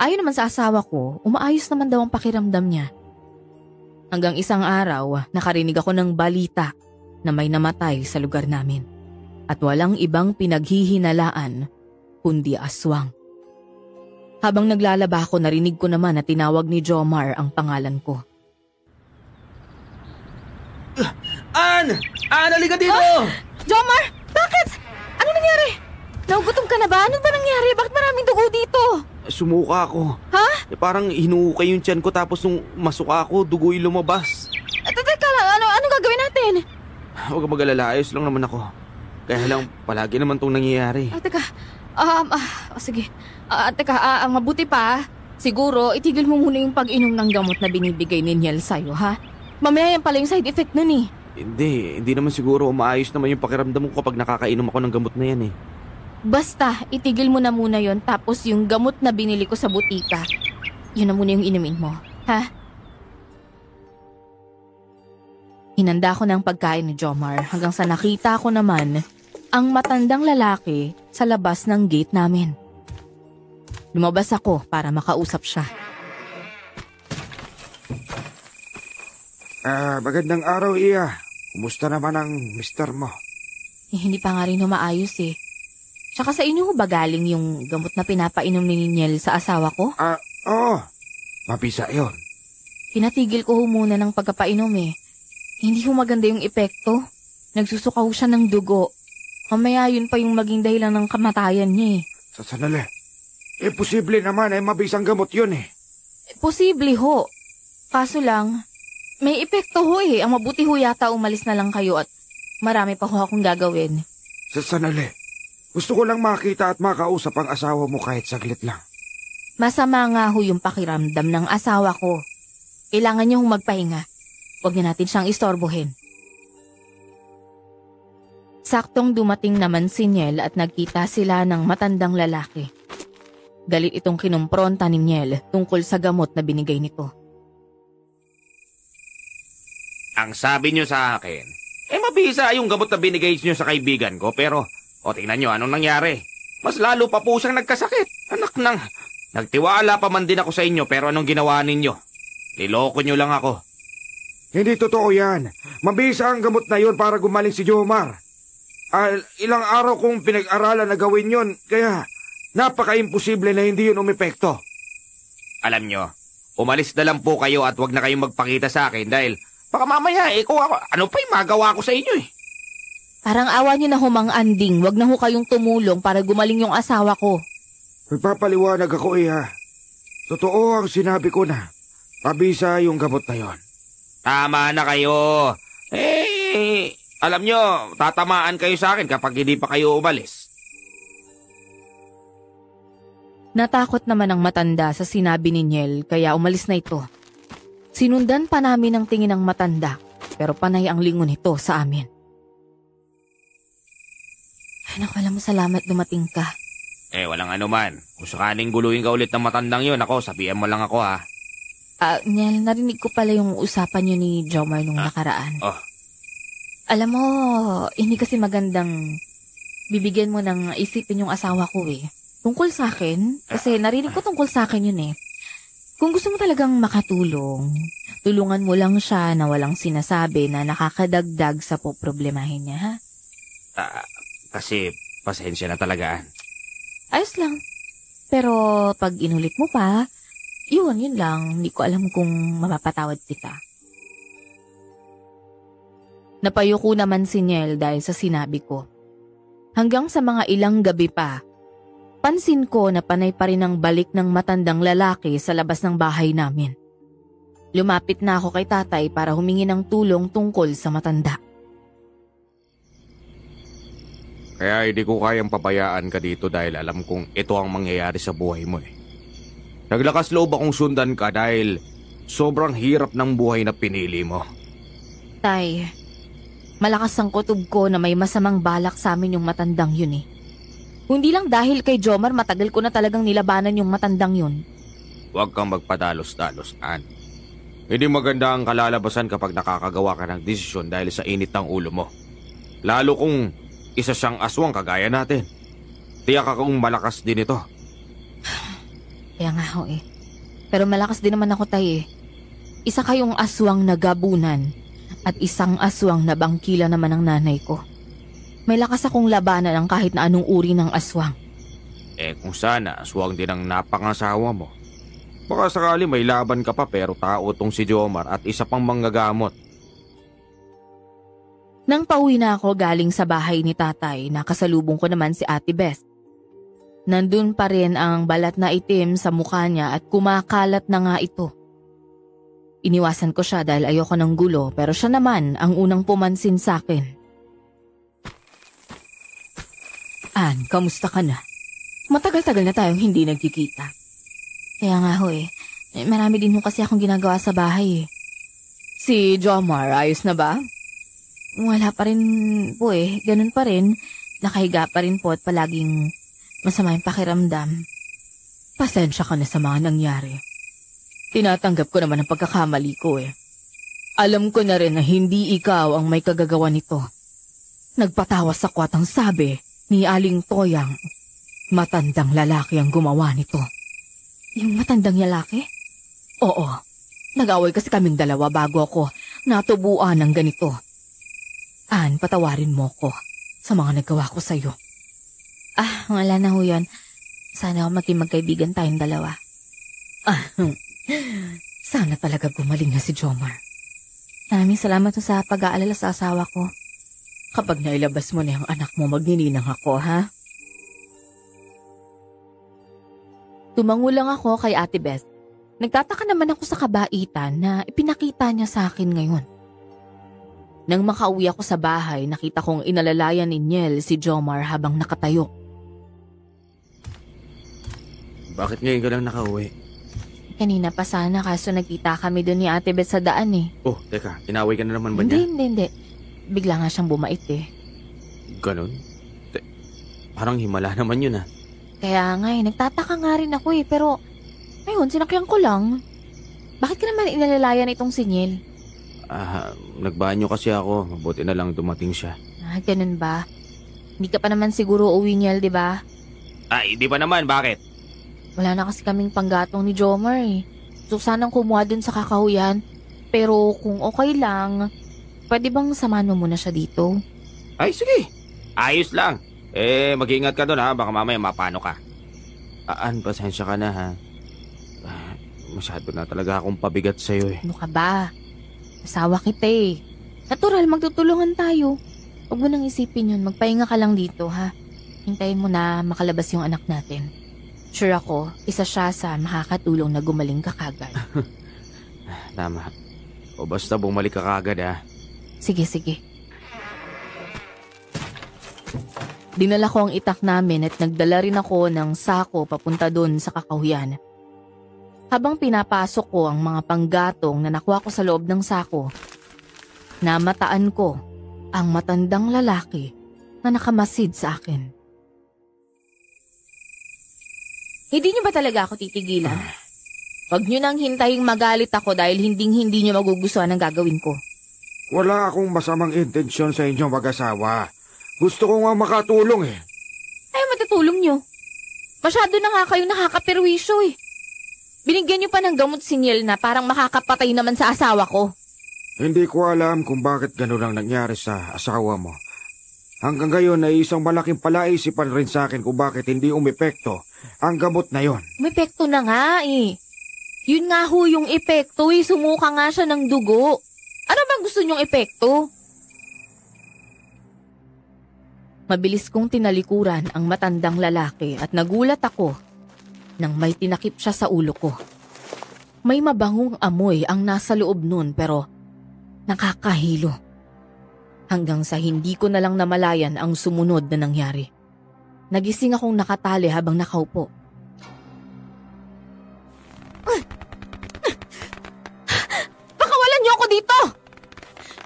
Ayon naman sa asawa ko, umaayos naman daw ang pakiramdam niya. Hanggang isang araw, nakarinig ako ng balita na may namatay sa lugar namin. At walang ibang pinaghihinalaan kundi aswang. Habang naglalaba ako, narinig ko naman na tinawag ni Jomar ang pangalan ko. Ann! Ann, halika dito! Jomar! Bakit? Ano nangyari? Nagugutom ka na ba? Ano ba nangyari? Bakit maraming dugo dito? Sumuka ako. Ha? Parang hinukay yung tiyan ko tapos nung masuka ako, dugo yung lumabas. Teka lang, ano gagawin natin? Huwag kang mag-alala, ayos lang naman ako. Kaya lang, palagi naman tong nangyayari. Sige. Ang mabuti pa, siguro itigil mo muna yung pag-inom ng gamot na binibigay ni Niel sa'yo, ha? Mamaya yan pala yung side effect nun eh. Hindi naman siguro umaayos naman yung pakiramdam ko kapag nakakainom ako ng gamot na yan eh. Basta, itigil mo na muna yon, tapos yung gamot na binili ko sa butika, yun na muna yung inumin mo, ha? Hinanda ko ng pagkain ni Jomar hanggang sa nakita ko naman ang matandang lalaki sa labas ng gate namin. Lumabas ako para makausap siya. Magandang araw, Iya. Kumusta naman ang mister mo? Hindi pa nga rin humaayos eh. Tsaka sa inyo ba galing yung gamot na pinapainom ni Niel sa asawa ko? Oo. Mabisa yun. Pinatigil ko muna ng pagkapainom eh. Hindi ho maganda yung epekto. Nagsusuka siya ng dugo. Mamaya yun pa yung maging dahilan ng kamatayan niya eh. Sandali. Posible naman mabisang gamot yun eh. Posible ho. Kaso lang, may epekto ho eh. Ang mabuti ho yata umalis na lang kayo at marami pa ho akong gagawin. Sandali. Gusto ko lang makita at makausap ang asawa mo kahit saglit lang. Masama nga ho yung pakiramdam ng asawa ko. Kailangan niyo hong magpahinga. Huwag na natin siyang istorbohin. Saktong dumating naman si Niel at nagkita sila ng matandang lalaki. Galit itong kinumpronta ni Niel tungkol sa gamot na binigay nito. Ang sabi niyo sa akin, mabisa yung gamot na binigay niyo sa kaibigan ko pero, tingnan niyo anong nangyari. Mas lalo pa po siyang nagkasakit. Anak nang, nagtiwala pa man din ako sa inyo pero anong ginawa ninyo? Niloko niyo lang ako. Hindi totoo yan. Mabisa ang gamot na yun para gumaling si Jomar. Ilang araw kong pinag-aralan na gawin yun, kaya napaka-imposible na hindi yun umepekto. Alam nyo, umalis na lang po kayo at wag na kayong magpakita sa akin dahil baka mamaya ano pa yung magawa ko sa inyo eh. Parang awa niyo na humang Anding, wag na ho kayong tumulong para gumaling yung asawa ko. Magpapaliwanag ako Totoo ang sinabi ko na mabisa yung gamot na yon. Tama na kayo. Alam nyo, tatamaan kayo sa akin kapag hindi pa kayo umalis. Natakot naman ang matanda sa sinabi ni Niel kaya umalis na ito. Sinundan pa namin ang tingin ng matanda pero panay ang lingon nito sa amin. Ay naku, alam mo, salamat dumating ka. Walang anuman. Kung sakaling guluhin ka ulit ng matandang yun, sabihan mo lang ako ha. Niel, narinig ko pala yung usapan niyo ni Jomar nung nakaraan. Alam mo, hindi kasi magandang bibigyan mo ng isipin yung asawa ko eh. Tungkol sa akin, kasi narinig ko tungkol sa akin yun eh. Kung gusto mo talagang makatulong, tulungan mo lang siya na walang sinasabi na nakakadagdag sa poproblemahin niya, ha? Kasi pasensya na talaga. Ayos lang. Pero pag inulit mo pa, yun lang. Hindi ko alam kung mapapatawad kita. Napayuko naman si Niel dahil sa sinabi ko. Hanggang sa mga ilang gabi pa, pansin ko na panay pa rin ang balik ng matandang lalaki sa labas ng bahay namin. Lumapit na ako kay tatay para humingi ng tulong tungkol sa matanda. Kaya hindi ko kayang pabayaan ka dito dahil alam kong ito ang mangyayari sa buhay mo eh. Naglakas loob akong sundan ka dahil sobrang hirap ng buhay na pinili mo. Tay, malakas ang kutob ko na may masamang balak sa amin yung matandang yun eh. Kung di lang dahil kay Jomar, matagal ko na talagang nilabanan yung matandang yun. Huwag kang magpadalos-dalos, Ann. Hindi maganda ang kalalabasan kapag nakakagawa ka ng desisyon dahil sa init ng ulo mo. Lalo kung isa siyang aswang kagaya natin. Tiyak akong malakas din ito. Kaya nga ho eh. Pero malakas din naman ako tay eh. Isa kayong aswang na gabunan at isang aswang na bangkila naman ng nanay ko. May lakas akong labanan ng kahit na anong uri ng aswang. Kung sana aswang din ang napangasawa mo. Baka sakali may laban ka pa pero tao tong si Jomar at isa pang manggagamot. Nang pauwi na ako galing sa bahay ni tatay, nakasalubong ko naman si Ate Beth. Nandun pa rin ang balat na itim sa mukha niya at kumakalat na nga ito. Iniwasan ko siya dahil ayoko ng gulo pero siya naman ang unang pumansin sa akin. Ann, kamusta ka na? Matagal-tagal na tayong hindi nagkikita. Kaya nga ho eh, marami din ho kasi akong ginagawa sa bahay eh. Si Jomar, ayos na ba? Wala pa rin po eh, ganun pa rin. Nakahiga pa rin po at palaging masama yung pakiramdam. Pasensya ka na sa mga nangyari. Tinatanggap ko naman ang pagkakamali ko eh. Alam ko na rin na hindi ikaw ang may kagagawa nito. Nagpatawas ako at ang sabi ni Aling Toyang, matandang lalaki ang gumawa nito. Yung matandang lalaki? Oo, nag-away kasi kaming dalawa bago ako natubuan ng ganito. Ann, patawarin mo ko sa mga nagawa ko sa'yo. Wala na ho yan. Sana maging magkaibigan tayong dalawa. Sana talaga gumaling na si Jomar. Maraming salamat sa pag-aalala sa asawa ko. Kapag nailabas mo na yung anak mo, magnininang ako, ha? Tumango lang ako kay Ate Beth. Nagtataka naman ako sa kabaitan na ipinakita niya sa akin ngayon. Nang makauwi ako sa bahay, nakita kong inalalayan ni Niel si Jomar habang nakatayo. Bakit ngayon ka lang nakauwi? Kanina pa sana kaso nagkita kami doon ni Ate Beth sa daan eh. Oh, teka, inaway ka na naman ba niya? Hindi. Bigla nga siyang bumait eh. Ganon? Parang himala naman yun ah. Kaya nga eh, nagtataka nga rin ako eh, pero ayun, sinakyan ko lang. Bakit ka naman inalalayan itong si Niel? Nagbanyo kasi ako. Mabuti na lang dumating siya. Ganun ba? Hindi ka pa naman siguro uwi, Niel, di ba? Di pa naman. Bakit? Wala na kasi kaming panggatong ni Jomar eh. So sanang kumuha dun sa kakahuyan. Pero kung okay lang, pwede bang samahan mo muna siya dito? Ay, sige. Ayos lang. Mag-iingat ka doon ha. Baka mamaya mapano ka. Pasensya ka na ha. Masyado na talaga akong pabigat sa'yo eh. Ano ka ba? Asawa kita eh. Natural, magtutulungan tayo. Huwag mo nang isipin yun. Magpahinga ka lang dito ha. Hintayin mo na makalabas yung anak natin. Sure ako, isa siya sa makakatulong na gumaling ka kagad. Tama. O basta bumalik ka kagad ha. Sige. Dinala ko ang itak namin at nagdala rin ako ng sako papunta doon sa kakahuyan. Habang pinapasok ko ang mga panggatong na nakuha ko sa loob ng sako, namataan ko ang matandang lalaki na nakamasid sa akin. Hindi niyo ba talaga ako titigilan? Huwag niyo nang hintaying magalit ako dahil hindi niyo magugustuhan ang gagawin ko. Wala akong masamang intensyon sa inyong mag-asawa. Gusto ko nga makatulong eh. Ay, matutulong niyo. Masyado na nga kayo nakakaperwisyo eh. Binigyan niyo pa ng gamot si Niel na parang makakapatay naman sa asawa ko. Hindi ko alam kung bakit ganun ang nangyari sa asawa mo. Hanggang ngayon ay isang malaking palaisipan rin sa akin kung bakit hindi umepekto ang gamot na yon. Umepekto na nga eh. Yun nga ho yung epekto eh. Sumuka nga siya ng dugo. Ano bang gusto niyong epekto? Mabilis kong tinalikuran ang matandang lalaki at nagulat ako nang may tinakip siya sa ulo ko. May mabangong amoy ang nasa loob nun pero nakakahilo. Hanggang sa hindi ko na lang namalayan ang sumunod na nangyari. Nagising akong nakatali habang nakaupo. Pakawalan niyo ako dito!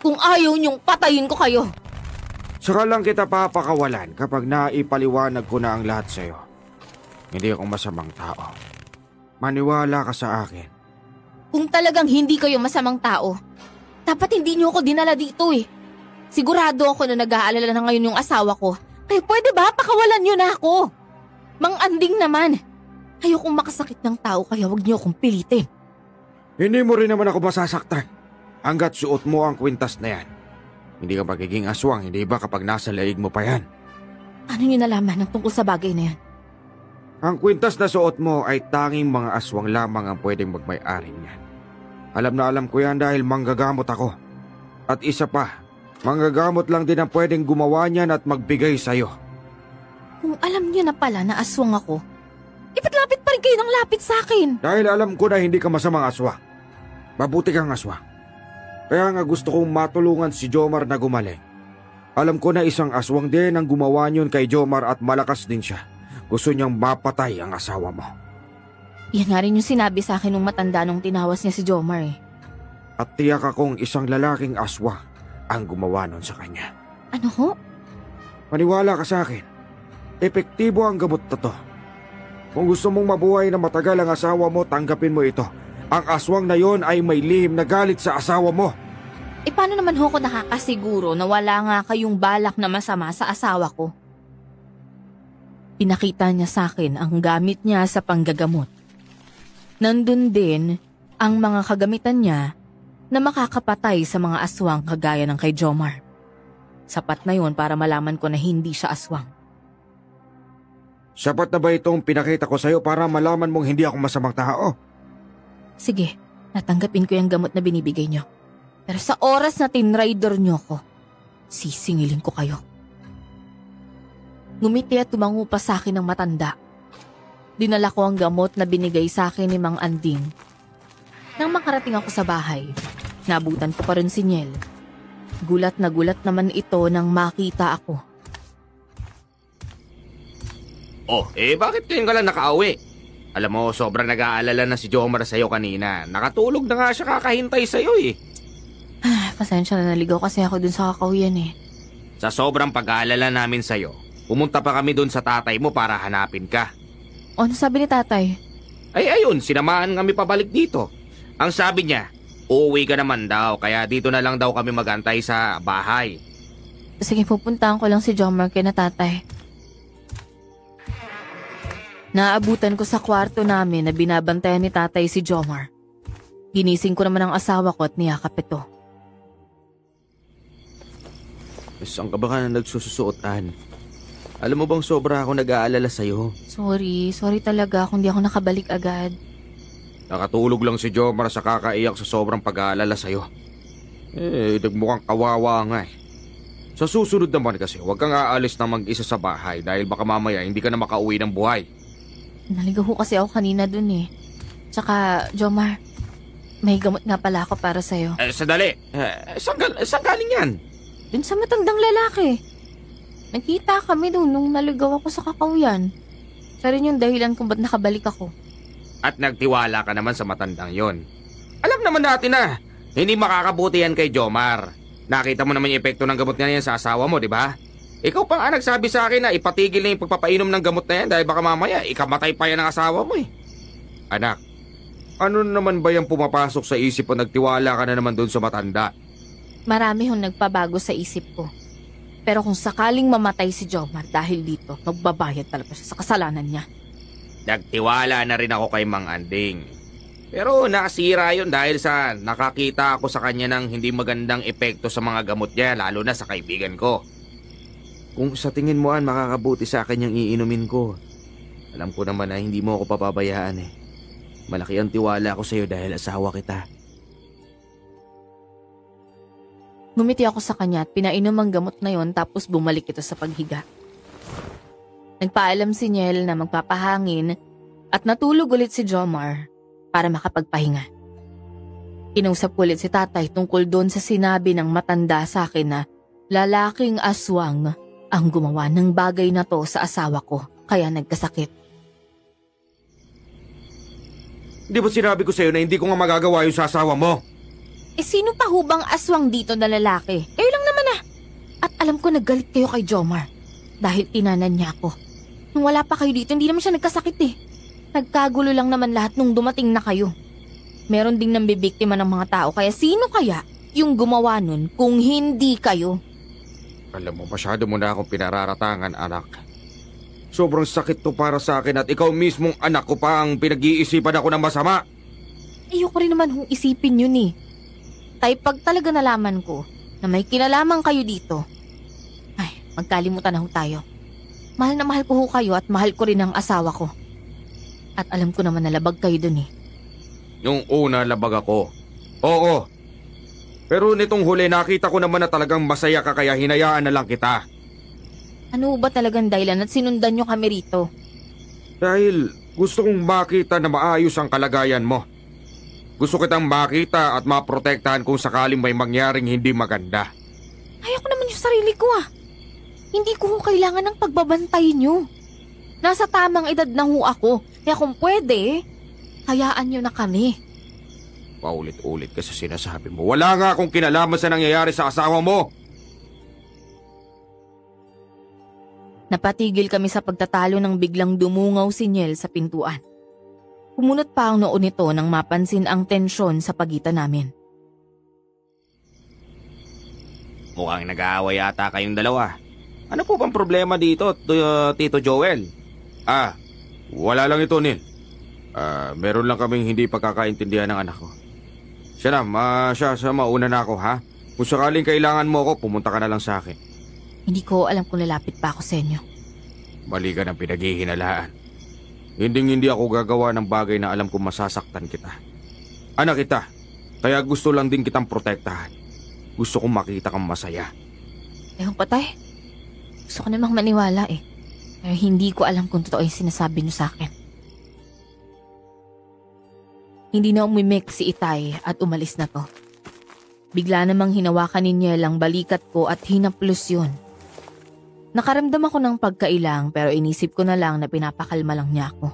Kung ayaw niyong patayin ko kayo. Saka lang kita papakawalan kapag naipaliwanag ko na ang lahat sa'yo. Hindi ako masamang tao. Maniwala ka sa akin. Kung talagang hindi kayo masamang tao, dapat hindi niyo ako dinala dito eh. Sigurado ako na nag-aalala na ngayon yung asawa ko. Kaya pwede ba pakawalan niyo na ako? Mang Anding naman. Ayokong makasakit ng tao kaya wag niyo akong pilitin. Hindi mo rin naman ako masasaktan. Hanggat suot mo ang kwintas na yan. Hindi ka magiging aswang, hindi ba kapag nasa laig mo pa yan? Ano niyo nalaman ng tungkol sa bagay na yan? Ang kwintas na suot mo ay tanging mga aswang lamang ang pwedeng magmay-ari niyan. Alam na alam ko yan dahil manggagamot ako. At isa pa, manggagamot lang din ang pwedeng gumawa niyan at magbigay sa'yo. Kung alam niyo na pala na aswang ako, lapit pa rin kayo ng lapit sa akin. Dahil alam ko na hindi ka masamang aswang. Mabuti kang aswang. Kaya nga gusto kong matulungan si Jomar na gumaling. Alam ko na isang aswang din ang gumawa niyon kay Jomar at malakas din siya. Gusto niyang mapatay ang asawa mo. Yan nga rin yung sinabi sa akin nung matanda nung tinawas niya si Jomar eh. At tiyak akong isang lalaking aswang ang gumawa nun sa kanya. Ano ho? Maniwala ka sa akin. Epektibo ang gamot na to. Kung gusto mong mabuhay na matagal ang asawa mo, tanggapin mo ito. Ang aswang na yon ay may lihim na galit sa asawa mo. E paano naman ho ko nakakasiguro na wala nga kayong balak na masama sa asawa ko? Pinakita niya sa akin ang gamit niya sa panggagamot. Nandun din ang mga kagamitan niya na makakapatay sa mga aswang kagaya ng kay Jomar. Sapat na yon para malaman ko na hindi siya aswang. Sapat na ba itong pinakita ko sa'yo para malaman mong hindi ako masamang tao? Sige, natanggapin ko yung gamot na binibigay niyo. Pero sa oras na tinrider niyo ko, sisingilin ko kayo. Ngumiti at tumango pa sa akin ng matanda. Dinala ko ang gamot na binigay sa akin ni Mang Anding. Nang makarating ako sa bahay, nabutan ko pa rin si Niel. Gulat na gulat naman ito nang makita ako. Oh, bakit ngayon ka lang nakauwi? Alam mo, sobrang nag-aalala na si Jomar sa'yo kanina. Nakatulog na nga siya kakahintay sa'yo eh. Pasensya na, naligaw kasi ako dun sa kakahuyan eh. Sa sobrang pag-aalala namin sa'yo, pumunta pa kami dun sa tatay mo para hanapin ka. Ano sabi ni tatay? Ay ayun, sinamahan kami pabalik dito. Ang sabi niya, uuwi ka naman daw, kaya dito na lang daw kami magantay sa bahay. Sige, pupuntahan ko lang si Jomar kay na tatay. Naabutan ko sa kwarto namin na binabantayan ni tatay si Jomar. Ginising ko naman ang asawa ko at niyakap ito. Saan ka ba ka na nagsususuotan? Alam mo bang sobra ako nag-aalala sa'yo? Sorry talaga kung di ako nakabalik agad. Nakatulog lang si Jomar sa kakaiyak sa sobrang pag-aalala sa'yo. Nagmukhang kawawa nga eh. Sa susunod naman kasi, huwag kang aalis na mag-isa sa bahay dahil baka mamaya hindi ka na makauwi ng buhay. Naligaw kasi ako kanina dun eh. Tsaka, Jomar, may gamot nga pala ako para sa'yo. Sandali. Saan galing yan? Dun sa matandang lalaki. Nakita kami dun nung naligaw ako sa kakahuyan. Siya rin yung dahilan kung ba't nakabalik ako. At nagtiwala ka naman sa matandang yon. Alam naman natin na, hindi makakabuti yan kay Jomar. Nakita mo naman yung epekto ng gamot niya yan sa asawa mo, di ba? Ikaw pa nga nagsabi sa akin na ipatigil na yung pagpapainom ng gamot na yan dahil baka mamaya ikamatay pa yan ng asawa mo eh. Anak, ano naman ba yung pumapasok sa isip mo nagtiwala ka na naman doon sa matanda? Marami hong nagpabago sa isip ko. Pero kung sakaling mamatay si Jomar dahil dito, magbabayad talaga siya sa kasalanan niya. Nagtiwala na rin ako kay Mang Anding. Pero nakasira yun dahil sa nakakita ako sa kanya ng hindi magandang epekto sa mga gamot niya, lalo na sa kaibigan ko. Kung sa tingin mo makakabuti sa akin yung iinumin ko, alam ko naman na hindi mo ako papabayaan eh. Malaki ang tiwala ko sa iyo dahil asawa kita. Ngumiti ako sa kanya at pinainom ang gamot na yon tapos bumalik ito sa paghiga. Nagpaalam si Niel na magpapahangin at natulog ulit si Jomar para makapagpahinga. Kinausap ko ulit si tatay tungkol doon sa sinabi ng matanda sa akin na lalaking aswang ang gumawa ng bagay na to sa asawa ko kaya nagkasakit. Di ba sinabi ko sa'yo na hindi ko nga magagawa yung sa asawa mo? Sino pa hubang aswang dito na lalaki? Kayo lang naman ah. At Alam ko naggalit kayo kay Jomar dahil tinanan niya ako. Nung wala pa kayo dito, hindi naman siya nagkasakit eh. Nagkagulo lang naman lahat nung dumating na kayo. Meron ding nambibiktima ng mga tao, kaya sino kaya yung gumawa nun kung hindi kayo? Alam mo, masyado mo na akong pinararatangan, anak. Sobrang sakit to para sa akin at ikaw mismong anak ko pa ang pinag-iisipan ako ng masama. Ayoko rin naman hong isipin yun eh. Tay, pag talaga nalaman ko na may kinalaman kayo dito, ay, magkalimutan na ho tayo. Mahal na mahal ko ho kayo at mahal ko rin ang asawa ko. At alam ko naman na labag kayo dun eh. Yung una, labag ako. Oo. Pero nitong huli, nakita ko naman na talagang masaya ka kaya hinayaan na lang kita. Ano ba talagang dahilan at sinundan nyo kami rito? Dahil gusto kong makita na maayos ang kalagayan mo. Gusto kitang makita at maprotektahan kung sakaling may mangyaring hindi maganda. Ayoko naman yung sarili ko ah. Hindi ko ho kailangan ng pagbabantay nyo. Nasa tamang edad na ho ako. Kaya kung pwede, hayaan nyo na kami. Paulit-ulit ka sa sinasabi mo. Wala nga akong kinalaman sa nangyayari sa asawa mo. Napatigil kami sa pagtatalo nang biglang dumungaw si Niel sa pintuan. Pumunot pa ang noo nito nang mapansin ang tensyon sa pagitan namin. Mukhang nag-aaway yata kayong dalawa. Ano po bang problema dito, Tito Joel? Wala lang ito, Neil. Meron lang kaming hindi pagkakaintindihan ng anak ko. Siya mauna na ako, ha? Kung sakaling kailangan mo ako, pumunta ka na lang sa akin. Hindi ko alam kung lalapit pa ako sa inyo. Mali ka ng pinaghihinalaan. Hindi ako gagawa ng bagay na alam kong masasaktan kita. Anak kita, kaya gusto lang din kitang protektahan. Gusto kong makita kang masaya. Ewan patay. Gusto ko namang maniwala eh. Pero hindi ko alam kung totoo yung sinasabi niyo sa akin. Hindi na umimik si Itay at umalis na to. Bigla namang hinawakan ni Niel ang balikat ko at hinaplos yun. Nakaramdam ako ng pagkailang pero inisip ko na lang na pinapakalma lang niya ako.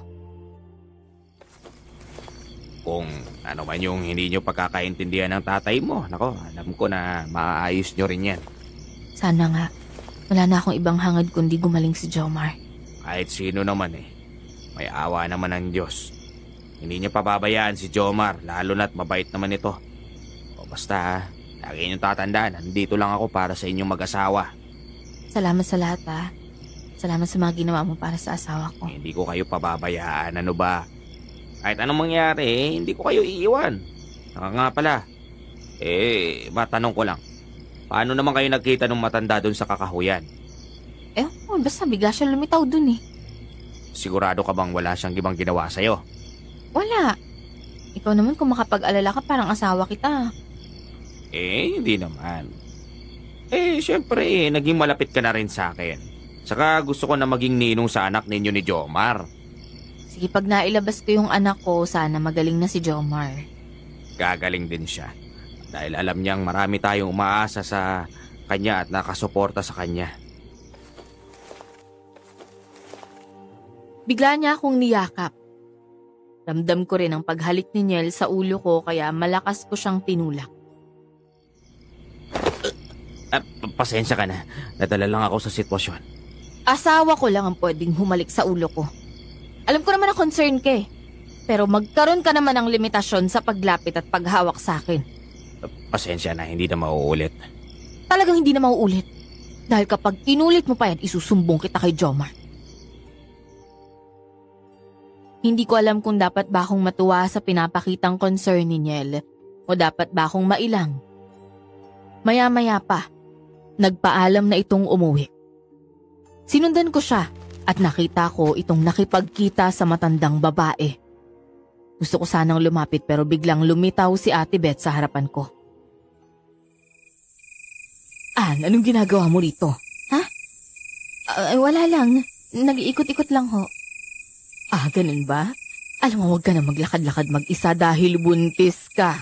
Kung ano man yung hindi nyo pagkakaintindihan ng tatay mo, nako, alam ko na maaayos nyo rin yan. Sana nga. Wala na akong ibang hangad kundi gumaling si Jomar. Kahit sino naman may awa naman ng Diyos. Hindi niya pababayaan si Jomar, lalo na't mabait naman ito. O basta, lagi niyong tatandaan, nandito lang ako para sa inyong mag-asawa. Salamat sa lahat ha. Salamat sa mga ginawa mo para sa asawa ko. Hindi ko kayo pababayaan, ano ba? Kahit anong mangyari, hindi ko kayo iiwan. Saka nga pala, matanong ko lang. Paano naman kayo nagkita nung matanda doon sa kakahuyan? Basta bigla siya lumitaw dun eh. Sigurado ka bang wala siyang ibang ginawa sa'yo? Wala. Ikaw naman kung makapag-alala ka parang asawa kita. Hindi naman. Syempre naging malapit ka na rin sa akin. Saka gusto ko na maging ninong sa anak ninyo ni Jomar. Sige, pag nailabas ko yung anak ko, sana magaling na si Jomar. Gagaling din siya. Dahil alam niyang marami tayong umaasa sa kanya at nakasuporta sa kanya. Bigla niya akong niyakap. Ramdam ko rin ang paghalik ni Niel sa ulo ko kaya malakas ko siyang tinulak. Pasensya ka na. Nadala lang ako sa sitwasyon. Asawa ko lang ang pwedeng humalik sa ulo ko. Alam ko naman na concern ka eh. Pero magkaroon ka naman ng limitasyon sa paglapit at paghawak sa akin. Pasensya na, hindi na mauulit. Talagang hindi na mauulit. Dahil kapag inulit mo pa yan, isusumbong kita kay Jomar. Hindi ko alam kung dapat ba akong matuwa sa pinapakitang concern ni Niel o dapat ba akong mailang. Maya-maya pa, nagpaalam na itong umuwi. Sinundan ko siya at nakita ko itong nakipagkita sa matandang babae. Gusto ko sanang lumapit pero biglang lumitaw si Ate Beth sa harapan ko. Anong ginagawa mo rito? Ha? Wala lang. Nag-iikot-ikot lang ho. Ganun ba? Alam mo, huwag ka na maglakad-lakad mag-isa dahil buntis ka.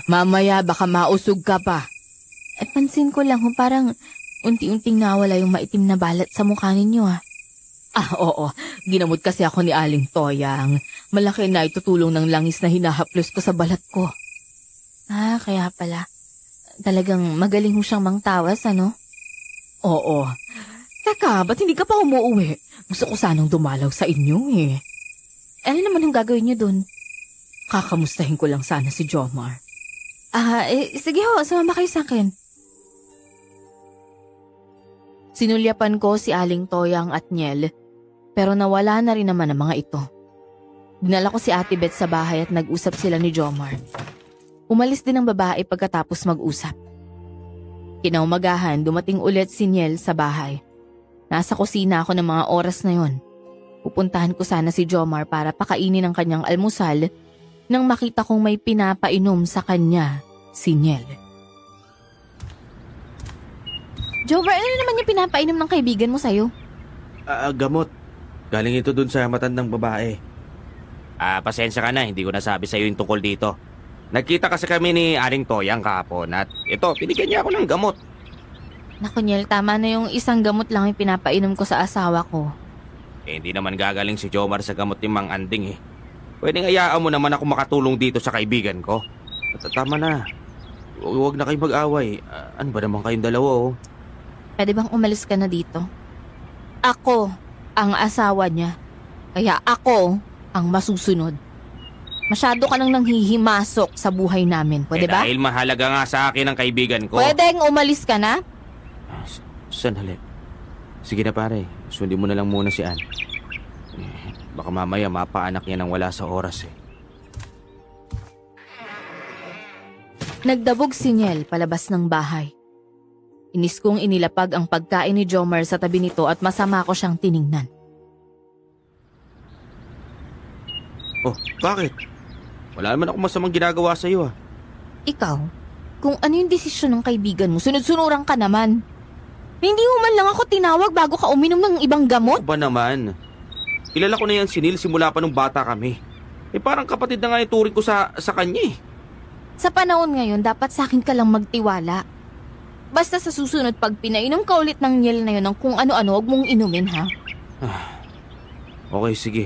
Mamaya baka mausog ka pa. At pansin ko lang parang unti-unting nawala yung maitim na balat sa mukha ninyo Oo. Ginamot kasi ako ni Aling Toyang. Malaki na itutulong ng langis na hinahaplos ko sa balat ko. Kaya pala. Talagang magaling mo siyang mangtawas, ano? Oo. Teka, ba't hindi ka pa umuuwi? Gusto ko sanang dumalaw sa inyo eh. Ano naman yung gagawin niyo dun? Kakamustahin ko lang sana si Jomar. Sige ho, sumama kayo sa akin. Sinulyapan ko si Aling Toyang at Niel, pero nawala na rin naman ang mga ito. Dinala ko si Ate Beth sa bahay at nag-usap sila ni Jomar. Umalis din ang babae pagkatapos mag-usap. Kinaumagahan, dumating ulit si Niel sa bahay. Nasa kusina ako ng mga oras na yon. Pupuntahan ko sana si Jomar para pakainin ang kanyang almusal nang makita kong may pinapainom sa kanya si Niel. Jomar, ano naman yung pinapainom ng kaibigan mo sa'yo? Gamot. Galing ito dun sa matandang babae. Pasensya ka na, hindi ko nasabi sa'yo yung tungkol dito. Nagkita kasi kami ni Aling Toyang kahapon at ito, binigyan niya ako ng gamot. Naku Niel, tama na yung isang gamot lang yung pinapainom ko sa asawa ko. Hindi naman gagaling si Jomar sa gamot ni Mang Anding eh. Pwedeng hayaan mo naman ako makatulong dito sa kaibigan ko. Tama na. Huwag na kayong mag-away. Ano ba naman kayong dalawa oh? Pwede bang umalis ka na dito? Ako ang asawa niya. Kaya ako ang masusunod. Masyado ka nang nanghihimasok sa buhay namin. Pwede ba? Dahil mahalaga nga sa akin ang kaibigan ko. Pwedeng umalis ka na? Sandali. Sige na pare, sundin mo na lang muna si Ann. Baka mamaya mapaanak niya nang wala sa oras eh. Nagdabog si Niel palabas ng bahay. Inis kong inilapag ang pagkain ni Jomar sa tabi nito at masama ko siyang tiningnan. Oh, bakit? Wala naman ako masamang ginagawa sa iyo ah. Ikaw, kung ano yung desisyon ng kaibigan mo, sunod-sunuran ka naman. Hindi mo man lang ako tinawag bago ka uminom ng ibang gamot? Ba naman? Kilala ko na yan si Neil simula pa nung bata kami. Parang kapatid na nga yung turing ko sa kanya eh. Sa panahon ngayon, dapat sa akin ka lang magtiwala. Basta sa susunod pag pinainom ka ulit ng Niel na yun ng kung ano-ano, huwag mong inumin ha. Okay, sige.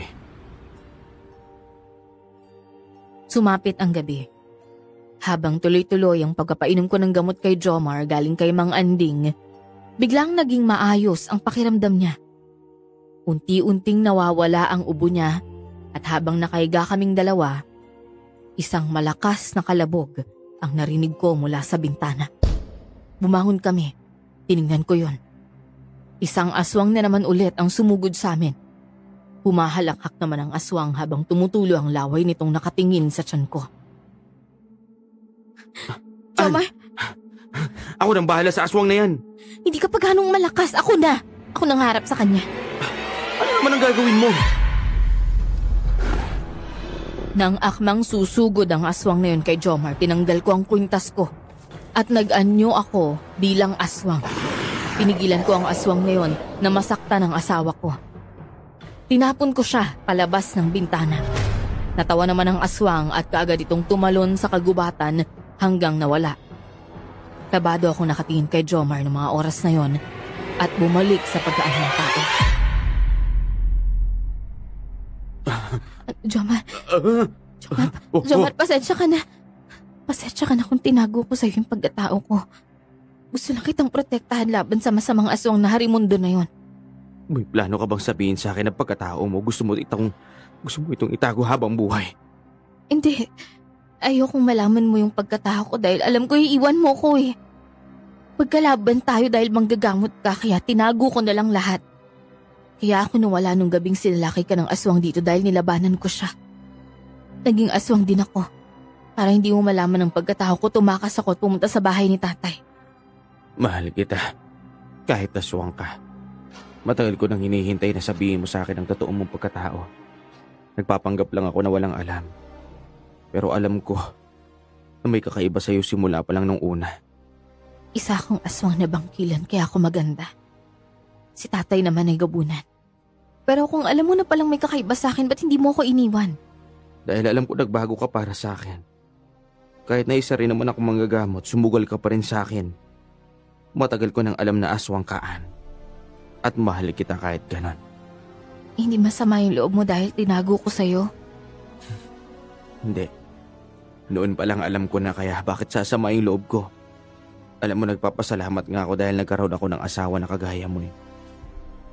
Sumapit ang gabi. Habang tuloy-tuloy ang pagpapainom ko ng gamot kay Jomar galing kay Mang Anding, biglang naging maayos ang pakiramdam niya. Unti-unting nawawala ang ubo niya at habang nakahiga kaming dalawa, isang malakas na kalabog ang narinig ko mula sa bintana. Bumangon kami. Tiningnan ko yon. Isang aswang na naman ulit ang sumugod sa amin. Humahalakak naman ang aswang habang tumutulo ang laway nitong nakatingin sa tiyan ko. Jomar! Ako nang bahala sa aswang na yan. Hindi ka pa ganong malakas. Ako na. Ako nang harap sa kanya. Ano naman ang gagawin mo? Nang akmang susugod ang aswang na yun kay Jomar, tinanggal ko ang kwintas ko at nag-anyo ako bilang aswang. Pinigilan ko ang aswang na yun na masaktan ang asawa ko. Tinapon ko siya palabas ng bintana. Natawa naman ang aswang at kaagad itong tumalon sa kagubatan hanggang nawala. Kabado ako nakatingin kay Jomar ng mga oras na yon at bumalik sa pagkaan ng tao. Jomar, pasensya ka na. Pasensya ka na kung tinago ko sa'yo yung pagkatao ko. Gusto lang kitang protektahan laban sa masamang aswang na harimundo na yon. May plano ka bang sabihin sa akin na pagkatao mo gusto mo itong itago habang buhay? Hindi. Ayokong malaman mo yung pagkatao ko dahil alam ko iiwan mo ko eh. Pagkalaban tayo dahil manggagamot ka kaya tinago ko na lang lahat. Kaya ako nawala nung gabing sinalaki ka ng aswang dito dahil nilabanan ko siya. Naging aswang din ako. Para hindi mo malaman ang pagkatao ko, tumakas ako at pumunta sa bahay ni tatay. Mahal kita. Kahit aswang ka. Matagal ko nang hinihintay na sabihin mo sa akin ang totoo mong pagkatao. Nagpapanggap lang ako na walang alam. Pero alam ko na may kakaiba sa'yo simula pa lang nung una. Isa akong aswang na bangkilan kaya ako maganda. Si tatay naman ay gabunan. Pero kung alam mo na palang may kakaiba sa akin, ba't hindi mo ako iniwan? Dahil alam ko nagbago ka para sa akin. Kahit na isa rin naman ako manggagamot, sumugal ka pa rin sa akin. Matagal ko nang alam na aswang kaan. At mahal kita kahit ganon. Hindi masama yung loob mo dahil tinago ko sa'yo? Hindi. Noon pa lang alam ko na kaya bakit sasama yung loob ko. Alam mo, nagpapasalamat nga ako dahil nagkaroon ako ng asawa na kagaya mo eh.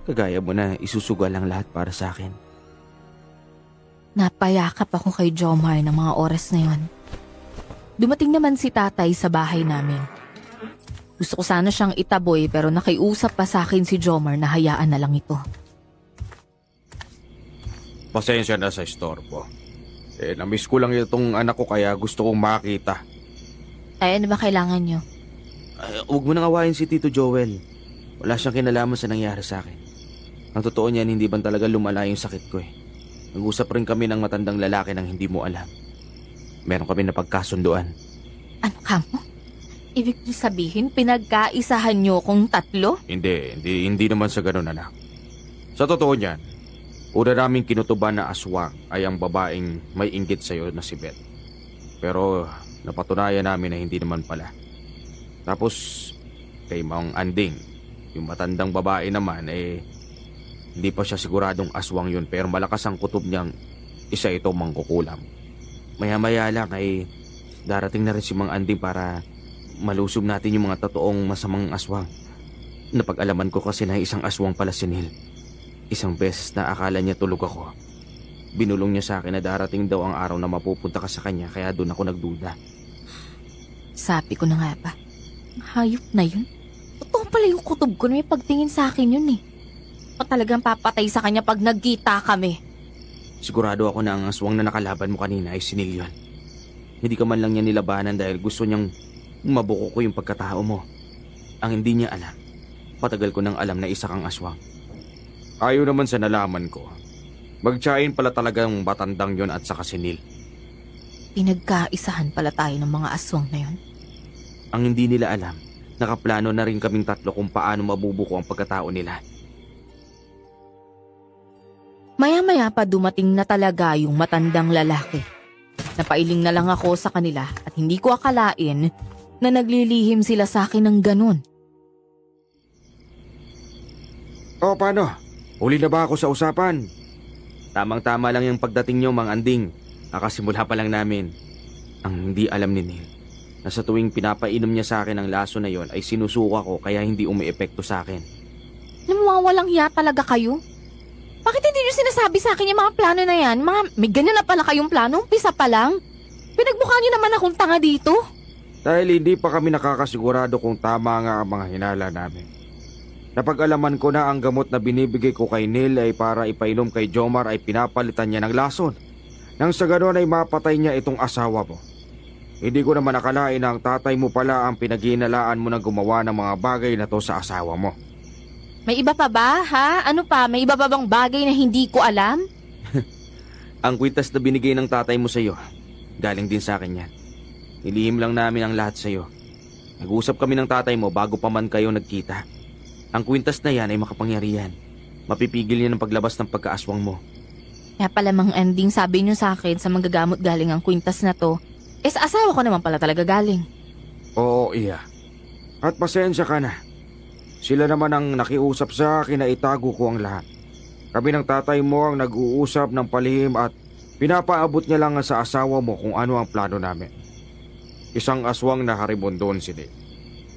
Kagaya mo na isusugal ang lahat para sa akin. Napayakap ako kay Jomar ng mga oras na yon. Dumating naman si tatay sa bahay namin. Gusto ko sana siyang itaboy pero nakiusap pa sa akin si Jomar na hayaan na lang ito. Pasensya na sa istorbo. Namiss ko lang itong anak ko kaya gusto kong makita. Ay, ano ba kailangan niyo? Huwag mo nang awayin si Tito Joel. Wala siyang kinalaman sa nangyari sa akin. Ang totoo niyan, hindi ba talaga lumala yung sakit ko eh. Nag-usap rin kami ng matandang lalaki nang hindi mo alam. Meron kami na pagkasunduan. Ano ka mo? Ibig sabihin, pinagkaisahan niyo kong tatlo? Hindi naman sa ganun, anak. Sa totoo niyan, una naming kinutuban na aswang ay ang babaeng may inggit sa'yo na si Beth. Pero napatunayan namin na hindi naman pala. Tapos kay Maong Anding, yung matandang babae naman hindi pa siya siguradong aswang yun pero malakas ang kutob niyang isa ito mangkukulam. Maya-maya lang darating na rin si Mang Anding para malusob natin yung mga totoong masamang aswang. Napag-alaman ko kasi na isang aswang pala si Neil. Isang beses na akala niya tulog ako. Binulong niya sa akin na darating daw ang araw na mapupunta ka sa kanya kaya doon ako nagduda. Sabi ko na nga ba, hayop na yun. Totoo pala yung kutob ko na may pagtingin sa akin yun eh. O talagang papatay sa kanya pag nagkita kami. Sigurado ako na ang aswang na nakalaban mo kanina ay si Neil yun. Hindi ka man lang niya nilabanan dahil gusto niyang mabuko ko yung pagkatao mo. Ang hindi niya alam, patagal ko nang alam na isa kang aswang. Ayaw naman sa nalaman ko. Magtiyain pala talagang batandang yon at saka si Neil. Pinagkaisahan pala tayo ng mga aswang na yon. Ang hindi nila alam, nakaplano na rin kaming tatlo kung paano mabubuko ang pagkatao nila. Maya-maya pa dumating na talaga yung matandang lalaki. Napailing na lang ako sa kanila at hindi ko akalain na naglilihim sila sa akin ng ganun. O paano? Huli na ba ako sa usapan? Tamang-tama lang yung pagdating nyo, Mang Anding. Nakasimula pa lang namin. Ang hindi alam ni Neil, na sa tuwing pinapainom niya sa akin ang laso na yon ay sinusuka ko kaya hindi umiepekto sa akin. Nawawalang hiya talaga kayo? Bakit hindi nyo sinasabi sa akin yung mga plano na yan? May ganyan na pala kayong plano? Umpisa pa lang? Pinagmukha nyo naman akong tanga dito? Dahil hindi pa kami nakakasigurado kung tama nga ang mga hinala namin. Napag-alaman ko na ang gamot na binibigay ko kay Neil ay para ipainom kay Jomar ay pinapalitan niya ng lason. Nang sa ganoon ay mapatay niya itong asawa mo. Hindi ko naman akalain na ang tatay mo pala ang pinaghinalaan mo na gumawa ng mga bagay na to sa asawa mo. May iba pa ba, ha? Ano pa? May iba pa bang bagay na hindi ko alam? Ang kwintas na binigay ng tatay mo sa iyo, galing din sa akin yan. Nilihim lang namin ang lahat sa iyo. Nag-usap kami ng tatay mo bago pa man kayo nagkita. Ang kwintas na yan ay makapangyarihan. Mapipigil niya ng paglabas ng pagkaaswang mo. Kaya pala Mang Anding, sabi niyo sa akin sa manggagamot galing ang kwintas na to. Sa asawa ko naman pala talaga galing. Oo, iya. At pasensya ka na. Sila naman ang nakiusap sa akin na itago ko ang lahat. Kami ng tatay mo ang nag-uusap ng palihim at pinapaabot niya lang sa asawa mo kung ano ang plano namin. Isang aswang na haribondon si Neil.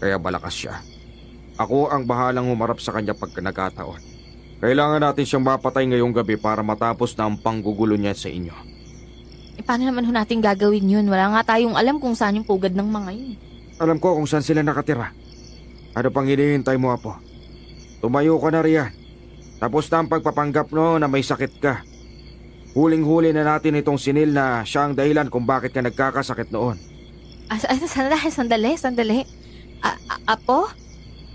Kaya malakas siya. Ako ang bahalang humarap sa kanya pagka nagkataon. Kailangan natin siyang mapatay ngayong gabi para matapos na ang panggugulo niya sa inyo. Paano naman natin gagawin yun? Wala nga tayong alam kung saan yung pugad ng mga yun. Alam ko kung saan sila nakatira. Ano pang hinihintay mo, Apo? Tumayo ka na riyan. Tapos na ang pagpapanggap no na may sakit ka. Huling-huli na natin itong si Neil na siya ang dahilan kung bakit ka nagkakasakit noon. Sandali. Apo?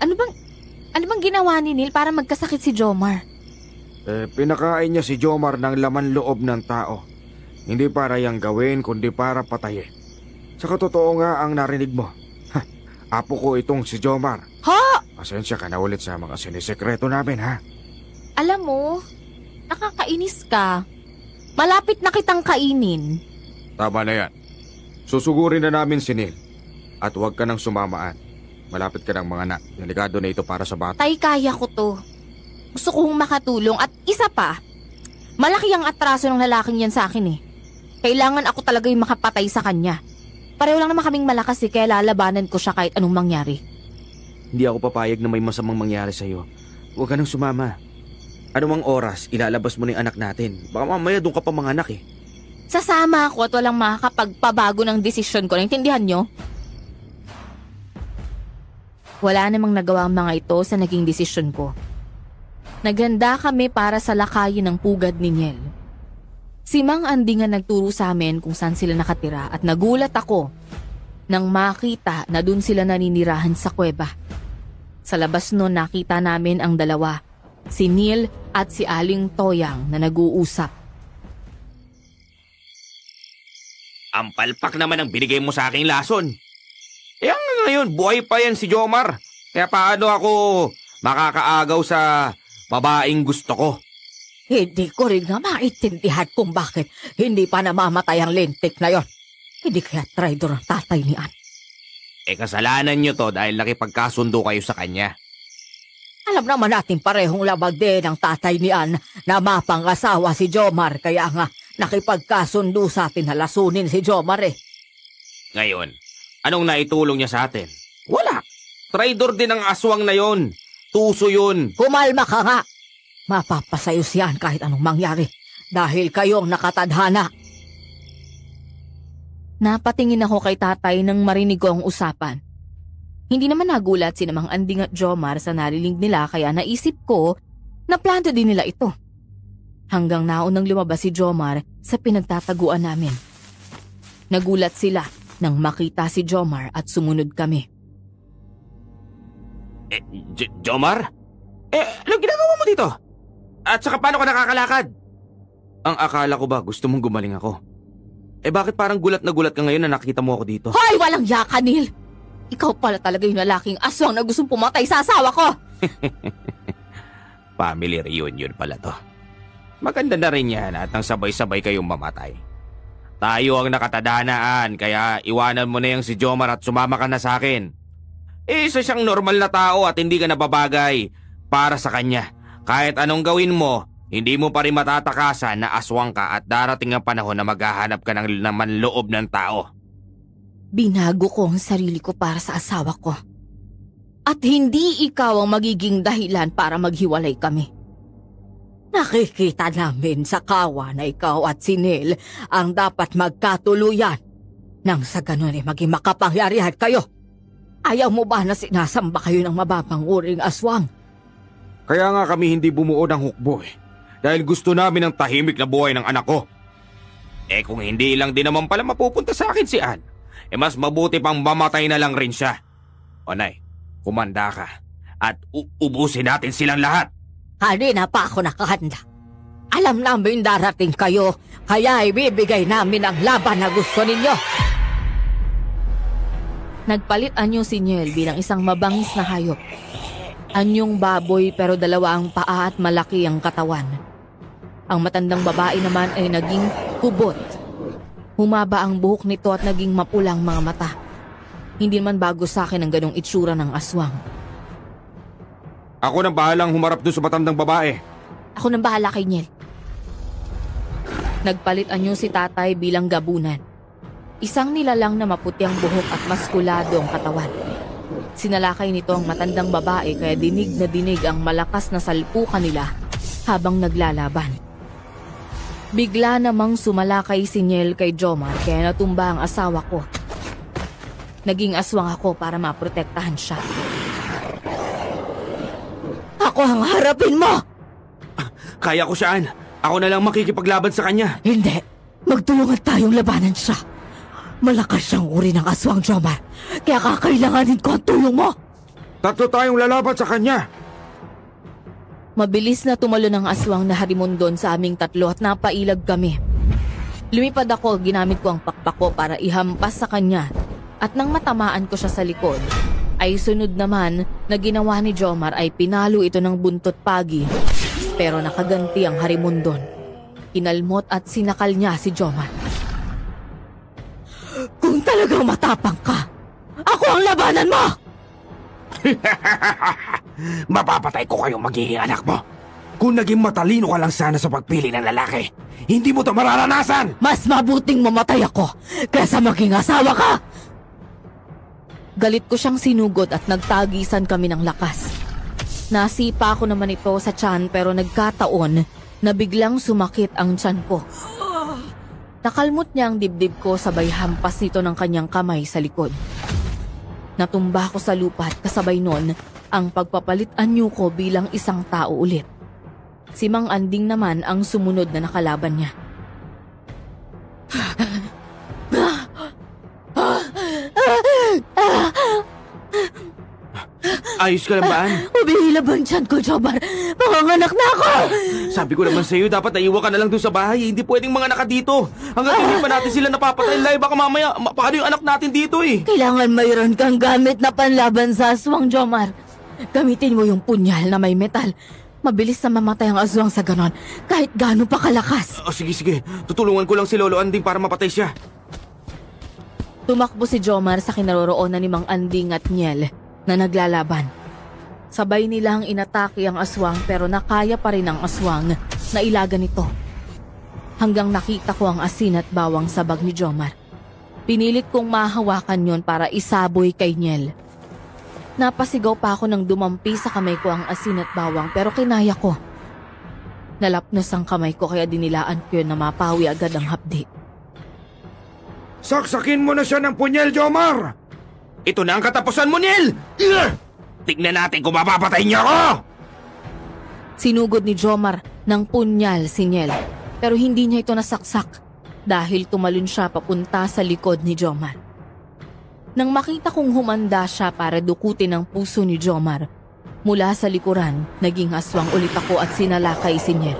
Ano bang ginawa ni Neil para magkasakit si Jomar? Pinakain niya si Jomar ng laman loob ng tao. Hindi para yang gawin kundi para patayin. Sa totoo nga ang narinig mo. Apo ko itong si Jomar. Ha? Pasensya ka na ulit sa mga sinisekreto namin, ha? Alam mo, nakakainis ka. Malapit na kitang kainin. Tama na yan. Susugurin na namin si Neil. At huwag ka nang sumamaan. Malapit ka ng mga anak. Delikado na ito para sa bata. Tay, kaya ko to. Gusto kong makatulong at isa pa, malaki ang atraso ng lalaking yan sa akin eh. Kailangan ako talaga yung makapatay sa kanya. Pareho lang naman kaming malakas kaya lalabanan ko siya kahit anong mangyari. Hindi ako papayag na may masamang mangyari sa'yo. Huwag ka nang sumama. Anumang oras, ilalabas mo na yung anak natin. Baka mamaya doon ka pa manganak eh. Sasama ako at walang makakapagpabago ng desisyon ko. Naintindihan nyo? Wala namang nagawa ang mga ito sa naging desisyon ko. Naghanda kami para sa lakayin ng pugad ni Niel. Si Mang Andy nga nagturo sa amin kung saan sila nakatira at nagulat ako nang makita na dun sila naninirahan sa kuweba. Sa labas nun nakita namin ang dalawa, si Neil at si Aling Toyang na nag-uusap. Ang palpak naman ang binigay mo sa aking lason. Eh hanggang ngayon, buhay pa yan si Jomar. Kaya paano ako makakaagaw sa babaeng gusto ko? Hindi ko rin nga maintindihan kung bakit hindi pa namamatay ang lintik na yon. Hindi kaya traidor ang tatay ni Ann. Eh kasalanan nyo to dahil nakipagkasundo kayo sa kanya. Alam naman natin parehong labag din ang tatay ni Ann na mapangasawa si Jomar. Kaya nga nakipagkasundo sa atin na lasunin si Jomar eh. Ngayon, anong naitulong niya sa atin? Wala. Traidor din ang aswang na yon. Tuso yun. Kumalma ka nga. Mapapasayo siyan kahit anong mangyari dahil kayong nakatadhana. Napatingin ako kay tatay nang marinig ko ang usapan. Hindi naman nagulat si Mang Andy at Jomar sa narinig nila kaya naisip ko na plano din nila ito. Hanggang naunang lumabas si Jomar sa pinagtataguan namin. Nagulat sila nang makita si Jomar at sumunod kami. Jomar? Anong ginagawa mo dito? At saka paano ka nakakalakad? Ang akala ko ba gusto mong gumaling ako? Bakit parang gulat na gulat ka ngayon na nakita mo ako dito? Hoy! Walang yaka, Neil! Ikaw pala talaga yung lalaking aswang na gustong pumatay sa asawa ko! Family reunion pala to. Maganda na rin yan at ang sabay-sabay kayong mamatay. Tayo ang nakatadanaan kaya iwanan mo na yung si Jomar at sumama ka na sa akin. Isa siyang normal na tao at hindi ka nababagay para sa kanya. Kahit anong gawin mo, hindi mo pa rin matatakasan na aswang ka at darating ang panahon na maghahanap ka ng manloob ng tao. Binago ko ang sarili ko para sa asawa ko. At hindi ikaw ang magiging dahilan para maghiwalay kami. Nakikita namin sa kawa na ikaw at si Neil ang dapat magkatuluyan. Nang sa ganun ay maging makapangyarihan kayo. Ayaw mo ba na sinasamba kayo ng mababang uring aswang? Kaya nga kami hindi bumuo ng hukbo eh. Dahil gusto namin ang tahimik na buhay ng anak ko. Kung hindi lang din naman pala mapupunta sa akin si Ann, mas mabuti pang mamatay na lang rin siya. O Nay, kumanda ka at ubusin natin silang lahat. Kanina pa ako nakahanda. Alam namin darating kayo, kaya ibibigay namin ang laban na gusto ninyo. Nagpalit anyo si Niel bilang isang mabangis na hayop. Anyong baboy pero dalawa ang paa at malaki ang katawan. Ang matandang babae naman ay naging kubot. Humaba ang buhok nito at naging mapulang mga mata. Hindi naman bago sa akin ang ganong itsura ng aswang. Ako nang bahalang humarap doon sa matandang babae. Ako nang bahala kay Niel. Nagpalit anyo si tatay bilang gabunan. Isang nilalang na maputi ang buhok at maskulado ang katawan. Sinalakay nito ang matandang babae kaya dinig na dinig ang malakas na salpukan nila habang naglalaban. Bigla namang sumalakay si Niel kay Jomar kaya natumba ang asawa ko. Naging aswang ako para maprotektahan siya. Ako ang harapin mo! Kaya ko siyaan. Ako na lang makikipaglaban sa kanya. Hindi. Magtulungan tayong labanan siya. Malakas siyang uri ng aswang, Jomar. Kaya kakailanganin ko ang tulong mo. Tatlo tayong lalaban sa kanya. Mabilis na tumalo ng aswang na harimondon sa aming tatlo at napailag kami. Lumipad ako, ginamit ko ang pakpak para ihampas sa kanya. At nang matamaan ko siya sa likod, ay sunod naman na ginawa ni Jomar ay pinalo ito ng buntot pagi. Pero nakaganti ang harimondon. Kinalmot at sinakal niya si Jomar. Kung talagang matapang ka, ako ang labanan mo! Mapapatay ko kayong magiging anak mo. Kung naging matalino ka lang sana sa pagpili ng lalaki, hindi mo ito mararanasan! Mas mabuting mamatay ako kaysa maging asawa ka! Galit ko siyang sinugod at nagtagisan kami ng lakas. Nasipa ko naman ito sa tiyan pero nagkataon na biglang sumakit ang tiyan ko. Nakalmot niya ang dibdib ko sabay hampas nito ng kanyang kamay sa likod. Natumba ko sa lupa at kasabay nun ang pagpapalit anyo ko bilang isang tao ulit. Si Mang Anding naman ang sumunod na nakalaban niya. Ayos ka lang ba, Ann? Umihilab ang tiyan ko, Jomar. Panganganak na ako! Sabi ko naman sa'yo, dapat naiwan ka na lang doon sa bahay. Hindi pwedeng mga naka dito. Hanggang hindi pa natin sila napapatay. Lai, baka mamaya, paano yung anak natin dito eh? Kailangan mayroon kang gamit na panlaban sa aswang, Jomar. Gamitin mo yung punyal na may metal. Mabilis na mamatay ang aswang sa ganon, kahit gaano pa kalakas. Sige. Tutulungan ko lang si Lolo Anding para mapatay siya. Tumakbo si Jomar sa kinaroroonan ni Mang Anding at Niel na naglalaban. Sabay nilang inatake ang aswang pero nakaya pa rin ang aswang na ilagan nito. Hanggang nakita ko ang asin at bawang sa bag ni Jomar. Pinilit kong mahawakan yon para isaboy kay Niel. Napasigaw pa ako nang dumampi sa kamay ko ang asin at bawang pero kinaya ko. Nalapnos ang kamay ko kaya dinilaan ko yun na mapawi agad ang hapdi. Saksakin mo na siya ng punyel, Jomar! Ito na ang katapusan mo, Niel! Tignan natin kung mapapatay niya ako! Sinugod ni Jomar ng punyal si Niel pero hindi niya ito nasaksak dahil tumalon siya papunta sa likod ni Jomar. Nang makita kong humanda siya para dukutin ang puso ni Jomar, mula sa likuran, naging aswang ulit ako at sinalakay si Niel.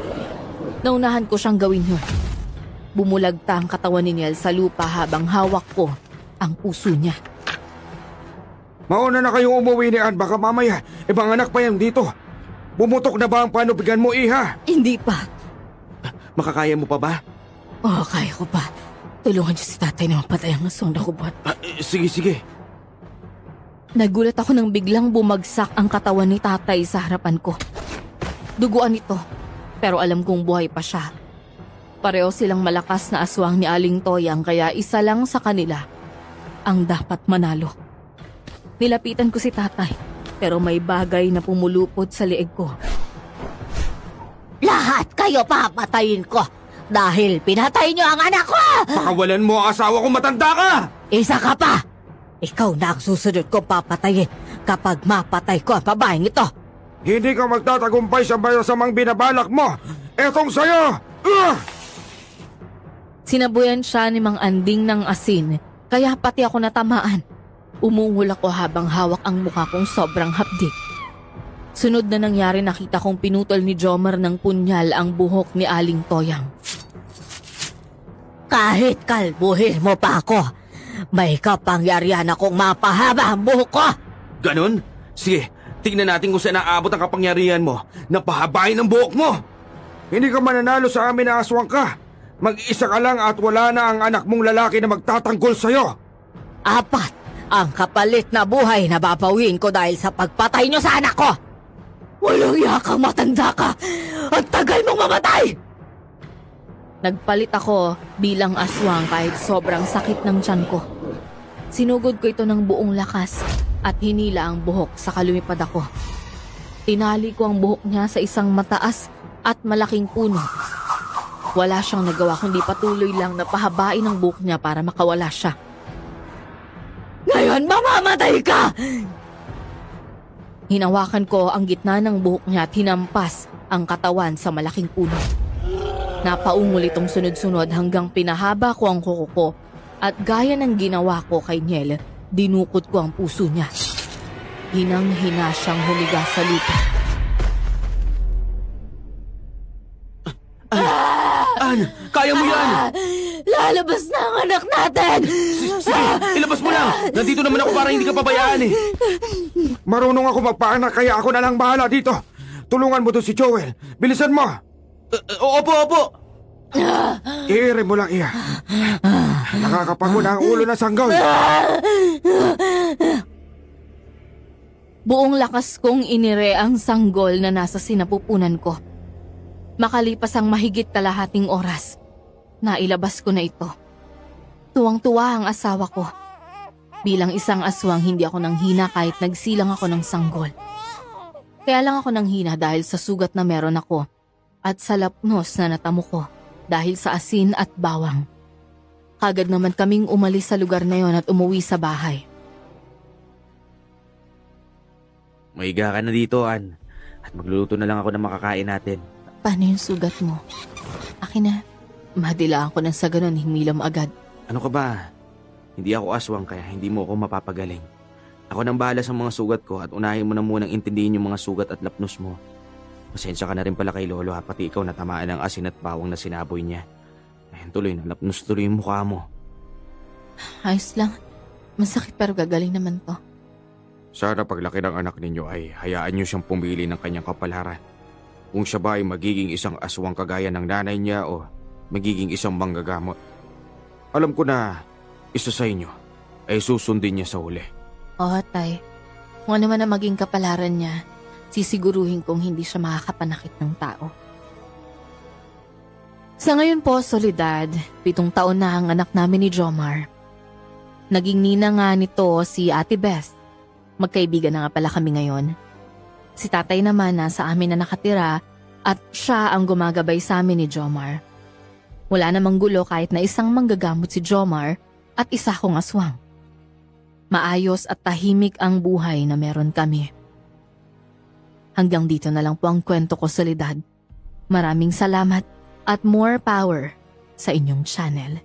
Naunahan ko siyang gawin yun. Bumulagta ang katawan ni Niel sa lupa habang hawak ko ang puso niya. Mauna na kayong umuwi ni Ann, baka mamaya, ibang anak pa yan dito. Bumutok na ba ang panubigan mo, Iha? Hindi pa. Makakaya mo pa ba? Oo, kaya ko pa. Tulungan niyo si tatay na mapatay ang aswang na kubot. Sige. Nagulat ako nang biglang bumagsak ang katawan ni tatay sa harapan ko. Duguan ito, pero alam kong buhay pa siya. Pareho silang malakas na aswang ni Aling Toyang kaya isa lang sa kanila ang dapat manalo. Nilapitan ko si tatay pero may bagay na pumulupot sa lieg ko. Lahat kayo papatayin ko dahil pinatay niyo ang anak ko! Pakawalan mo ang asawa ko, matanda ka! Isa ka pa! Ikaw na ang susunod ko papatayin kapag mapatay ko ang babaeng ito. Hindi ka magtatagumpay sa masamang binabalak mo. Etong sa'yo! Sinabuyan siya ni Mang Anding ng asin kaya pati ako natamaan. Umungol ako habang hawak ang mukha kong sobrang hapdi. Sunod na nangyari nakita kong pinutol ni Jomar ng punyal ang buhok ni Aling Toyang. Kahit kalbuhin mo pa ako, may kapangyarihan akong mapahaba ang buhok ko. Ganon? Sige, tignan natin kung saan naabot ang kapangyarihan mo. Napahabain ang buhok mo! Hindi ka mananalo sa amin na aswang ka. Mag-isa ka lang at wala na ang anak mong lalaki na magtatanggol sa'yo. 4 ang kapalit na buhay na babawin ko dahil sa pagpatay niyo sa anak ko. Walang yakang matanda ka. Ang tagal mong mamatay! Nagpalit ako bilang aswang kahit sobrang sakit ng tiyan ko. Sinugod ko ito ng buong lakas at hinila ang buhok sa lumipad ako. Tinali ko ang buhok niya sa isang mataas at malaking puno. Wala siyang nagawa kundi patuloy lang na pahabain ang buhok niya para makawala siya. Ngayon mamamatay ka! Hinawakan ko ang gitna ng buhok niya at hinampas ang katawan sa malaking puno. Napaungol itong sunod-sunod hanggang pinahaba ko ang kuko ko at gaya ng ginawa ko kay Niel, dinukot ko ang puso niya. Hinang-hina siyang humiga sa lupa. Ann, kaya mo yan! Lalabas na ang anak natin! Sige, ilabas mo lang! Nandito naman ako para hindi ka pabayaan eh! Marunong ako magpaanak kaya ako na lang bahala dito. Tulungan mo to si Joel. Bilisan mo! Opo! Iire mo lang, Iha. Nakakapagod ang ulo ng sanggol. Buong lakas kong inire ang sanggol na nasa sinapupunan ko. Makalipas ang mahigit kalahating oras, nailabas ko na ito. Tuwang-tuwa ang asawa ko. Bilang isang aswang, hindi ako nanghina kahit nagsilang ako ng sanggol. Kaya lang ako nanghina dahil sa sugat na meron ako at sa lapnos na natamo ko dahil sa asin at bawang. Kagad naman kaming umalis sa lugar na yon at umuwi sa bahay. Maiga ka na dito, Ann. At magluluto na lang ako ng makakain natin. Paano yung sugat mo? Akin na. Madilaan ko nang sa ganun, himilam agad. Ano ka ba? Hindi ako aswang kaya hindi mo ako mapapagaling. Ako nang bahala sa mga sugat ko at unahin mo na munang intindihin yung mga sugat at lapnos mo. Pasensya ka na rin pala kay Lolo ha, pati ikaw natamaan ng asin at bawang na sinaboy niya. Ayun tuloy, nalapnos tuloy yung mukha mo. Ayos lang. Masakit pero gagaling naman to. Sana paglaki ng anak ninyo ay hayaan niyo siyang pumili ng kanyang kapalaran. Kung siya ba ay magiging isang aswang kagaya ng nanay niya o magiging isang manggagamot. Alam ko na isa sa inyo ay susundin niya sa huli. Oo, Tay. Kung ano man ang maging kapalaran niya, sisiguruhin kong hindi siya makakapanakit ng tao. Sa ngayon po, Soledad, 7 taon na ang anak namin ni Jomar. Naging nina nga nito si Ate Beth. Magkaibigan na nga pala kami ngayon. Si tatay naman nasa amin na nakatira at siya ang gumagabay sa amin ni Jomar. Wala namang gulo kahit na isang manggagamot si Jomar at isa kong aswang. Maayos at tahimik ang buhay na meron kami. Hanggang dito na lang po ang kwento ko, Soledad. Maraming salamat at more power sa inyong channel.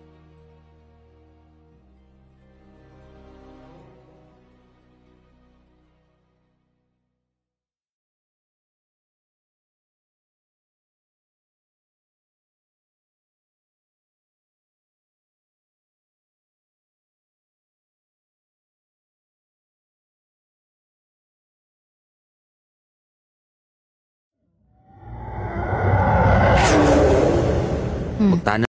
Punta na